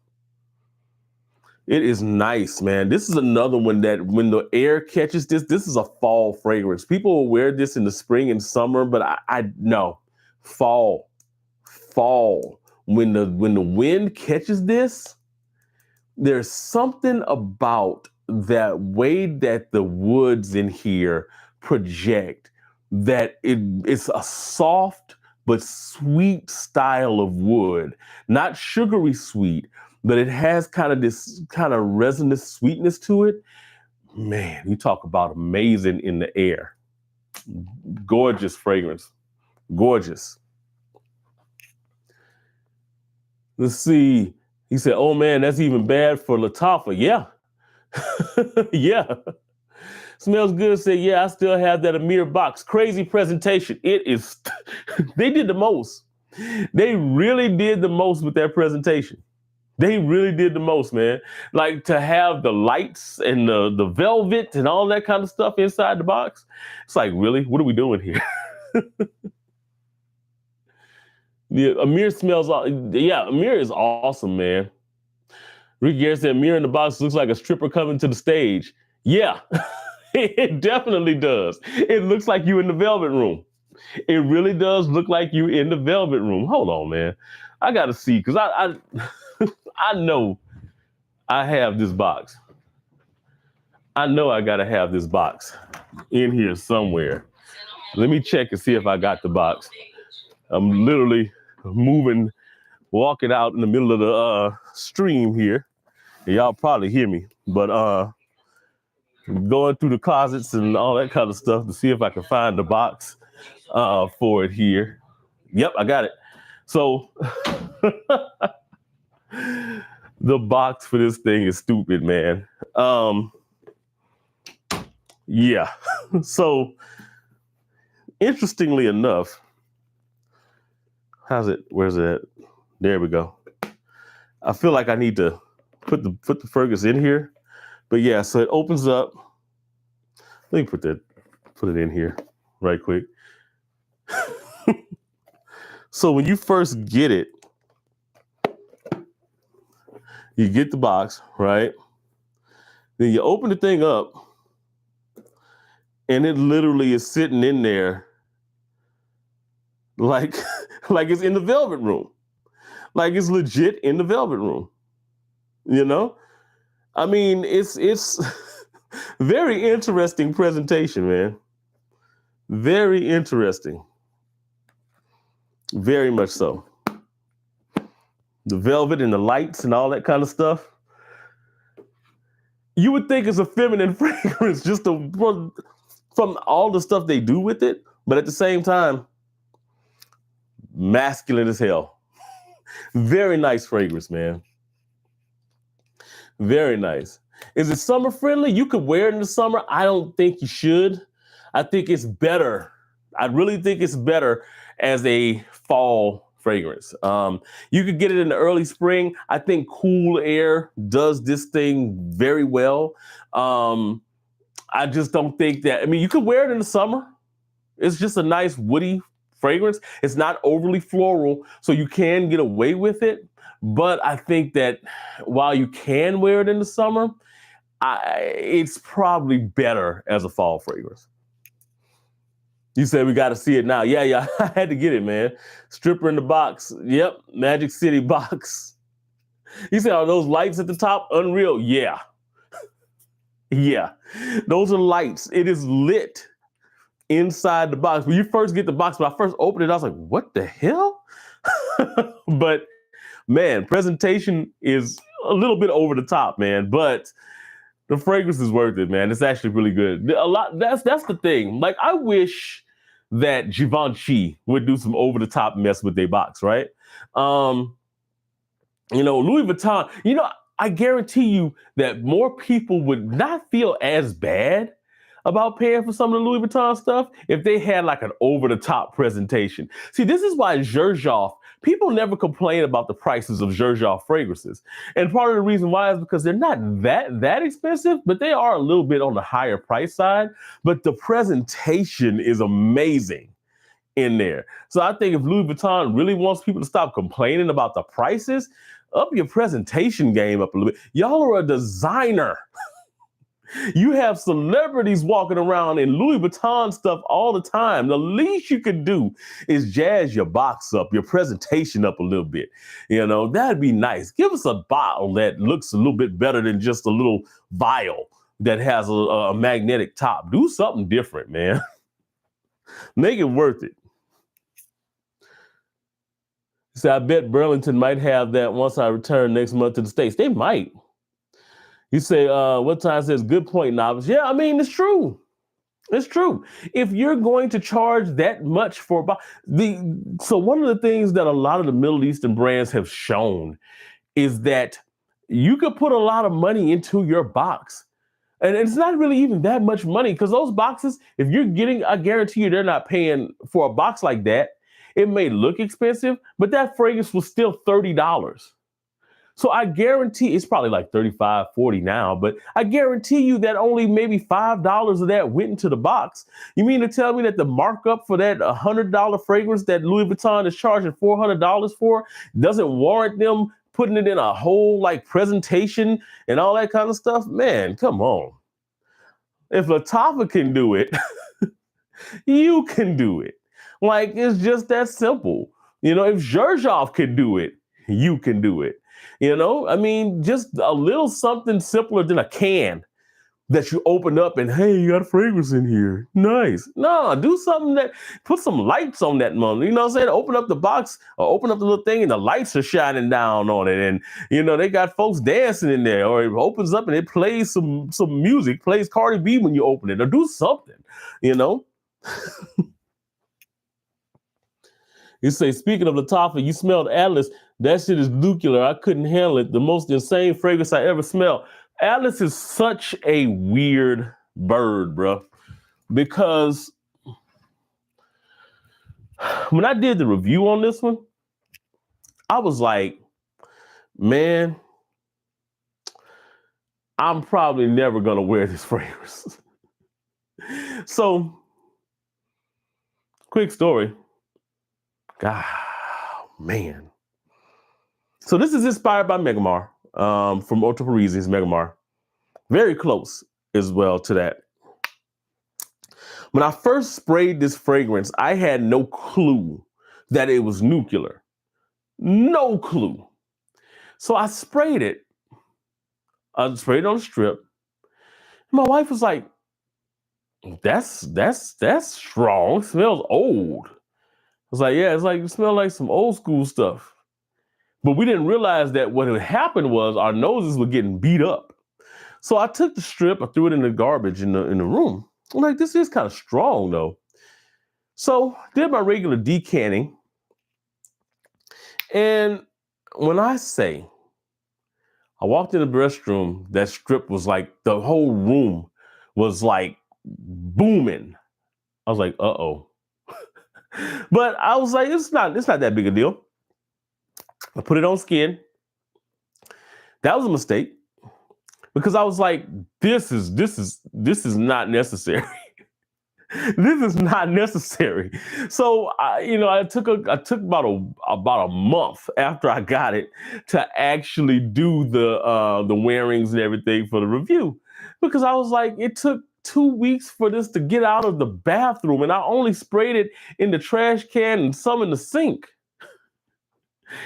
It is nice, man. This is another one that when the air catches this is a fall fragrance. People will wear this in the spring and summer, but I no. Fall. When the wind catches this, there's something about that way that the woods in here project that it's a soft but sweet style of wood, not sugary sweet, but it has kind of this kind of resinous sweetness to it. Man, you talk about amazing in the air. Gorgeous fragrance. Gorgeous. Let's see. He said, oh man, that's even bad for Lattafa. Yeah. Yeah. Smells good. Say, yeah, I still have that Amir box. Crazy presentation. It is, they did the most. They really did the most with that presentation. They really did the most, man. Like to have the lights and the velvet and all that kind of stuff inside the box. It's like, really? What are we doing here? Yeah, Amir smells. Yeah, Amir is awesome, man. Ricky Garrett said, Amir in the box looks like a stripper coming to the stage. Yeah, it definitely does. It looks like you in the velvet room. It really does look like you in the velvet room. Hold on, man. I gotta see because I I know I have this box. I know I gotta have this box in here somewhere. Let me check and see if I got the box. I'm literally moving, walking out in the middle of the stream here. Y'all probably hear me, but going through the closets and all that kind of stuff to see if I can find the box for it here. Yep, I got it. So the box for this thing is stupid, man. Yeah. So interestingly enough, how's it? Where's it at? There we go. I feel like I need to put the fragrance in here. But yeah, so it opens up. Let me put it in here right quick. So when you first get it, you get the box, right? Then you open the thing up, and it literally is sitting in there like like it's in the velvet room. Like it's legit in the velvet room. You know? I mean, it's very interesting presentation, man. Very interesting. Very much so. The velvet and the lights and all that kind of stuff. You would think it's a feminine fragrance just from all the stuff they do with it, but at the same time, masculine as hell. Very nice fragrance, man. Very nice. Is it summer friendly? You could wear it in the summer. I don't think you should. I think it's better. I really think it's better as a fall fragrance. You could get it in the early spring. I think cool air does this thing very well. I just don't think that. I mean, you could wear it in the summer. It's just a nice woody fragrance. It's not overly floral, so you can get away with it. But I think that while you can wear it in the summer, it's probably better as a fall fragrance. You said we got to see it now. Yeah, I had to get it, man. Stripper in the box. Yep, Magic City box. You said, are those lights at the top unreal? Yeah. Yeah, those are lights. It is lit inside the box. When you first get the box, when I first opened it, I was like, what the hell? But man, presentation is a little bit over the top, man. But the fragrance is worth it, man. It's actually really good. A lot. That's the thing. Like, I wish that Givenchy would do some over the top mess with their box, right? Louis Vuitton. I guarantee you that more people would not feel as bad about paying for some of the Louis Vuitton stuff if they had like an over-the-top presentation. See, this is why Xerjoff, people never complain about the prices of Xerjoff fragrances. And part of the reason why is because they're not that expensive, but they are a little bit on the higher price side. But the presentation is amazing in there. So I think if Louis Vuitton really wants people to stop complaining about the prices, up your presentation game up a little bit. Y'all are a designer. You have celebrities walking around in Louis Vuitton stuff all the time. The least you could do is jazz your box up, your presentation up a little bit. That'd be nice. Give us a bottle that looks a little bit better than just a little vial that has a magnetic top. Do something different, man. Make it worth it. So I bet Burlington might have that once I return next month to the States. They might. You say, what time says good point, novice? Yeah, I mean, it's true. It's true. If you're going to charge that much for so one of the things that a lot of the Middle Eastern brands have shown is that you could put a lot of money into your box. And it's not really even that much money because those boxes, if you're getting, I guarantee you they're not paying for a box like that. It may look expensive, but that fragrance was still $30. So I guarantee it's probably like $35, $40 now, but I guarantee you that only maybe $5 of that went into the box. You mean to tell me that the markup for that $100 fragrance that Louis Vuitton is charging $400 for doesn't warrant them putting it in a whole like presentation and all that kind of stuff? Man, come on. If Lattafa can do it, you can do it. Like, it's just that simple. If Xerjoff can do it, you can do it. I mean, just a little something simpler than a can that you open up and, hey, you got a fragrance in here. Nice. No, do something that, put some lights on that mother. You know what I'm saying? Open up the box or open up the little thing and the lights are shining down on it. And, they got folks dancing in there, or it opens up and it plays some music, plays Cardi B when you open it, or do something, You say, speaking of Lattafa, you smelled Atlas. That shit is nuclear. I couldn't handle it. The most insane fragrance I ever smelled. Atlas is such a weird bird, bro. Because when I did the review on this one, I was like, man, I'm probably never going to wear this fragrance. So, quick story. God, man. So this is inspired by Megamar from Otto Parisi's Megamar. Very close as well to that. When I first sprayed this fragrance, I had no clue that it was nuclear. No clue. So I sprayed it. I sprayed it on the strip. My wife was like, that's strong. It smells old. I was like, yeah, it's like it smells like some old school stuff. But we didn't realize that what had happened was our noses were getting beat up. So I took the strip, I threw it in the garbage in the room. I'm like, this is kind of strong though. So did my regular decanting. And when I say I walked in the restroom, that strip was like the whole room was like booming. I was like, uh-oh. But I was like, it's not that big a deal. I put it on skin. That was a mistake because I was like, this is not necessary. This is not necessary. So I took about a month after I got it to actually do the wearings and everything for the review, because I was like, it took 2 weeks for this to get out of the bathroom, and I only sprayed it in the trash can and some in the sink.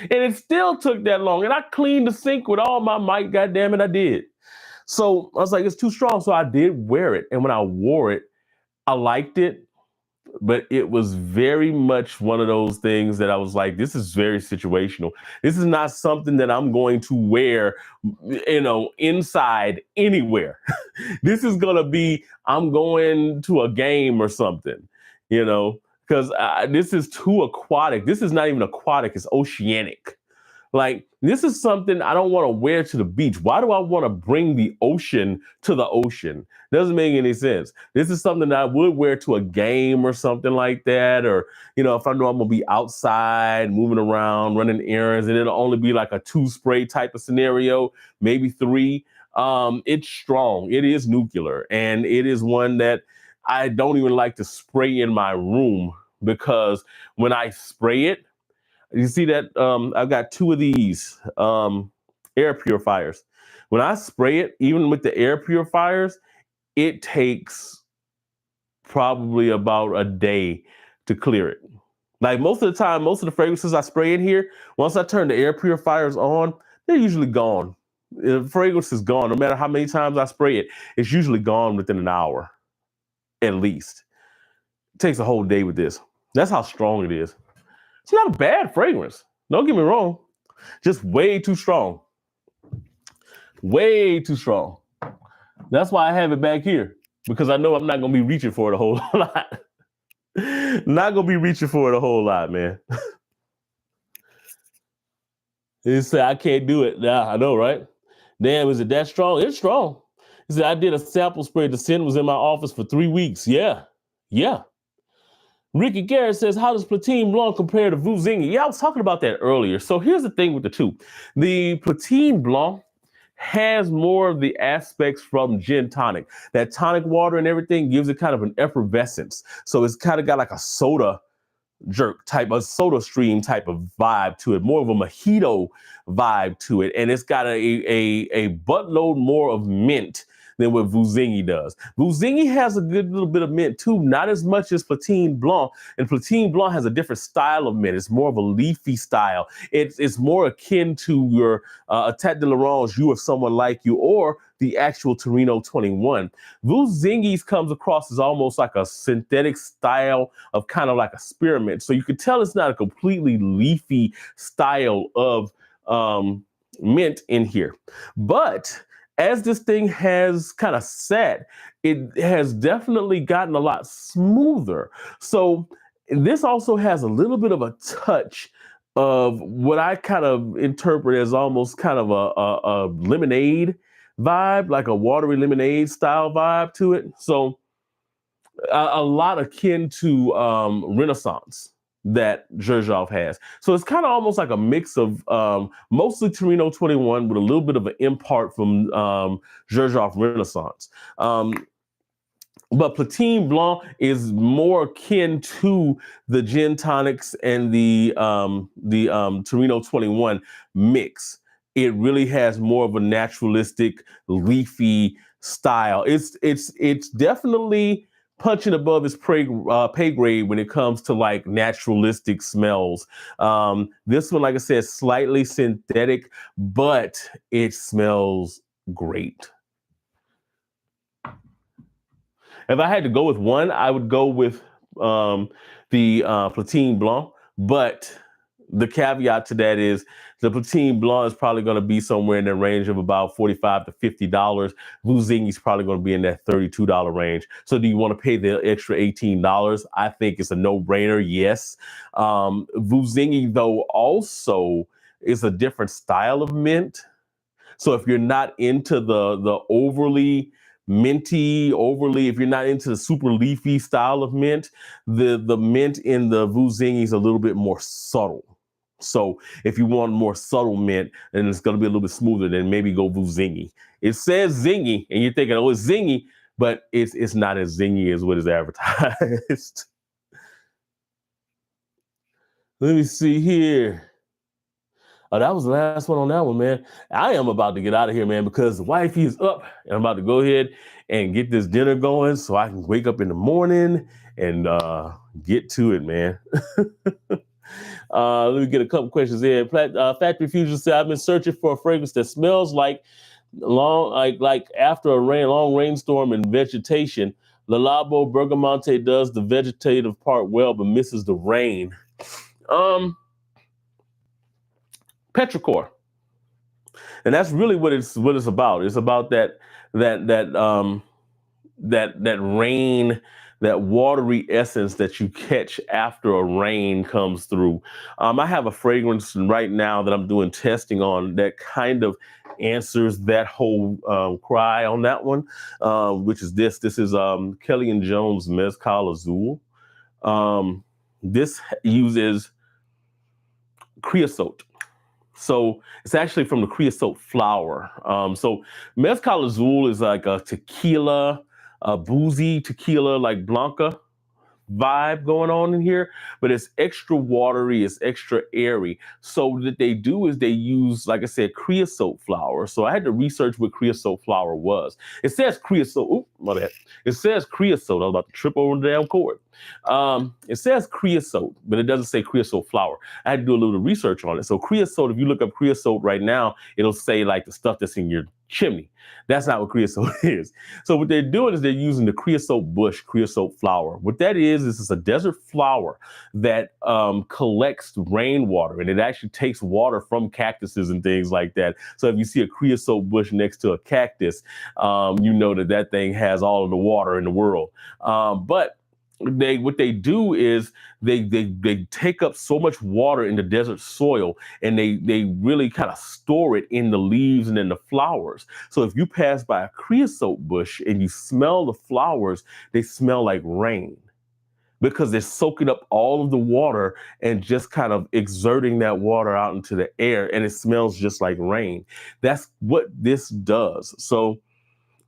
And it still took that long. And I cleaned the sink with all my might. God damn it, I did. So I was like, it's too strong. So I did wear it. And when I wore it, I liked it. But it was very much one of those things that I was like, this is very situational. This is not something that I'm going to wear, inside anywhere. This is going to be, I'm going to a game or something, because this is too aquatic. This is not even aquatic, it's oceanic. Like, this is something I don't want to wear to the beach. Why do I want to bring the ocean to the ocean? Doesn't make any sense. This is something that I would wear to a game or something like that. Or, if I know I'm going to be outside, moving around, running errands, and it'll only be like a 2 spray type of scenario, maybe 3. It's strong. It is nuclear. And it is one that I don't even like to spray in my room, because when I spray it, you see that I've got 2 of these air purifiers. When I spray it, even with the air purifiers, it takes probably about a day to clear it. Like, most of the time, most of the fragrances I spray in here, once I turn the air purifiers on, they're usually gone. The fragrance is gone. No matter how many times I spray it, it's usually gone within an hour, at least. It takes a whole day with this. That's how strong it is. It's not a bad fragrance. Don't get me wrong. Just way too strong. Way too strong. That's why I have it back here, because I know I'm not going to be reaching for it a whole lot. Not going to be reaching for it a whole lot, man. He said, I can't do it. Yeah, I know, right? Damn, is it that strong? It's strong. He said, I did a sample spray. The scent was in my office for 3 weeks. Yeah. Ricky Garrett says, how does Platine Blanc compare to Vuzingi? Yeah, I was talking about that earlier. So here's the thing with the two. The Platine Blanc has more of the aspects from gin tonic. That tonic water and everything gives it kind of an effervescence. So it's kind of got like a soda jerk type, a soda stream type of vibe to it, more of a mojito vibe to it. And it's got a buttload more of mint than what Vuzingi does. Vuzingi has a good little bit of mint too, not as much as Platine Blanc. And Platine Blanc has a different style of mint. It's more of a leafy style. It's more akin to your Tête de l'Orange, You or Someone Like You, or the actual Torino 21. Vuzingi's comes across as almost like a synthetic style of kind of like a spearmint. So you can tell it's not a completely leafy style of mint in here. But as this thing has kind of set, it has definitely gotten a lot smoother. So this also has a little bit of a touch of what I kind of interpret as almost kind of a lemonade vibe, like a watery lemonade style vibe to it. So a lot akin to Renaissance that Xerjoff has. So it's kind of almost like a mix of mostly Torino 21 with a little bit of an impart from Xerjoff Renaissance. But Platine Blanc is more akin to the gin tonics and the Torino 21 mix. It really has more of a naturalistic, leafy style. It's definitely punching above its pay grade when it comes to like naturalistic smells. This one, like I said, slightly synthetic, but it smells great. If I had to go with one, I would go with the Platine Blanc. But the caveat to that is the Platine Blanc is probably going to be somewhere in the range of about $45 to $50. Vuzingi is probably going to be in that $32 range. So do you want to pay the extra $18? I think it's a no-brainer, yes. Vuzingi, though, also is a different style of mint. So if you're not into the overly minty, if you're not into the super leafy style of mint, the mint in the Vuzingi is a little bit more subtle. So if you want more subtle mint and it's going to be a little bit smoother, then maybe go Vuzingi. It says zingy, and you're thinking, oh, it's zingy, but it's not as zingy as what is advertised. Let me see here. Oh, that was the last one on that one, man. I am about to get out of here, man, because the wifey is up and I'm about to go ahead and get this dinner going so I can wake up in the morning and get to it, man. Let me get a couple questions here. Factory Fusion said, I've been searching for a fragrance that smells like after a long rainstorm and vegetation. Le Labo Bergamonte does the vegetative part well, but misses the rain. Petrichor. And that's really what it's about. It's about that rain, that watery essence that you catch after a rain comes through. I have a fragrance right now that I'm doing testing on that kind of answers that whole cry on that one, which is this. This is Kelly and Jones Mezcal Azul. This uses creosote. So it's actually from the creosote flower. So Mezcal Azul is like a tequila, a boozy tequila, like Blanca vibe going on in here, but it's extra watery, it's extra airy. So what they do is they use, like I said, creosote flower. So I had to research what creosote flower was. It says creosote. Oop, my bad. It says creosote. I was about to trip over the damn cord. It says creosote, but it doesn't say creosote flower. I had to do a little research on it. So creosote, if you look up creosote right now, it'll say like the stuff that's in your chimney. That's not what creosote is. So what they're doing is they're using the creosote bush, creosote flower. What that is a desert flower that collects rainwater, and it actually takes water from cactuses and things like that. So if you see a creosote bush next to a cactus, you know that thing has all of the water in the world. But what they do is they take up so much water in the desert soil, and they really kind of store it in the leaves and in the flowers. So if you pass by a creosote bush and you smell the flowers, they smell like rain, because they're soaking up all of the water and just kind of exerting that water out into the air, and it smells just like rain. That's what this does. So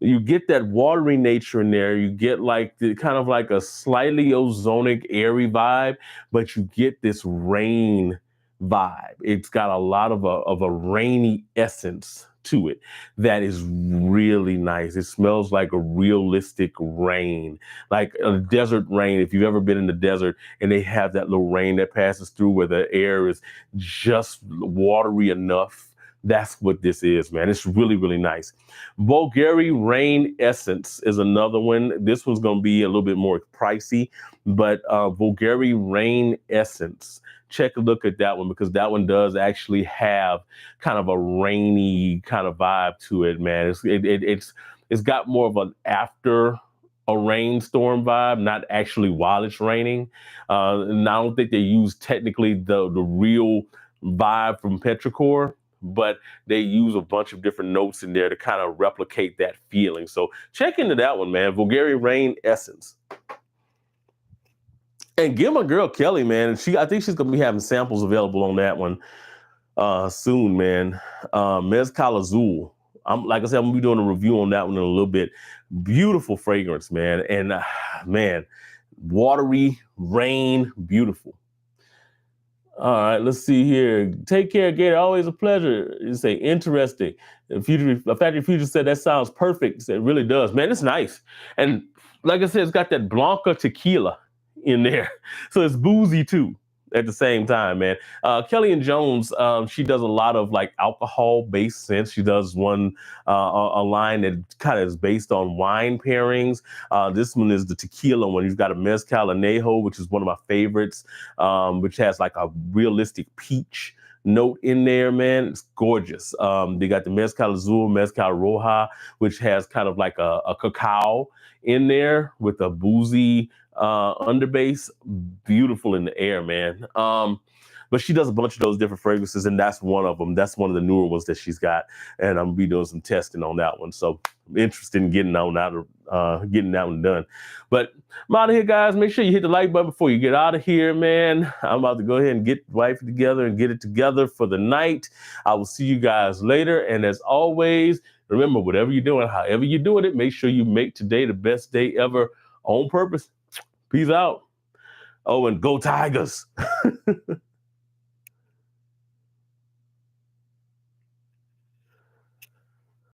you get that watery nature in there. You get like the kind of like a slightly ozonic, airy vibe, but you get this rain vibe. It's got a lot of a rainy essence to it that is really nice. It smells like a realistic rain, like a desert rain. If you've ever been in the desert and they have that little rain that passes through where the air is just watery enough, that's what this is, man. It's really, really nice. Bulgari Rain Essence is another one. This one's going to be a little bit more pricey, but Bulgari Rain Essence. Check a look at that one, because that one does actually have kind of a rainy kind of vibe to it, man. It's got more of an after a rainstorm vibe, not actually while it's raining. And I don't think they use technically the real vibe from Petrichor, but they use a bunch of different notes in there to kind of replicate that feeling. So check into that one, man. Bulgari Rain Essence. And give my girl Kelly, man. I think she's gonna be having samples available on that one soon, man. Mezcal Azul. I'm like I said, I'm gonna be doing a review on that one in a little bit. Beautiful fragrance, man, and man, watery rain, beautiful. All right, let's see here. Take care, Gator. Always a pleasure. You say interesting. The Factory Future said that sounds perfect. Said, it really does, man. It's nice, and like I said, it's got that Blanca tequila in there, so it's boozy too at the same time, man. Kelly and Jones, she does a lot of like alcohol-based scents. She does one a line that kind of is based on wine pairings. This one is the tequila one. You've got a mezcal anejo, which is one of my favorites, which has like a realistic peach note in there, man. It's gorgeous. They got the mezcal azul, mezcal roja, which has kind of like a cacao in there with a boozy underbase. Beautiful in the air, man. But she does a bunch of those different fragrances, and that's one of them. That's one of the newer ones that she's got, and I'm gonna be doing some testing on that one. So I'm interested in getting getting that one done. But I'm out of here, guys. Make sure you hit the like button before you get out of here, man. I'm about to go ahead and get wife together and get it together for the night. I will see you guys later, and as always, remember, whatever you're doing, however you're doing it, make sure you make today the best day ever on purpose. Peace out. Oh, and go Tigers.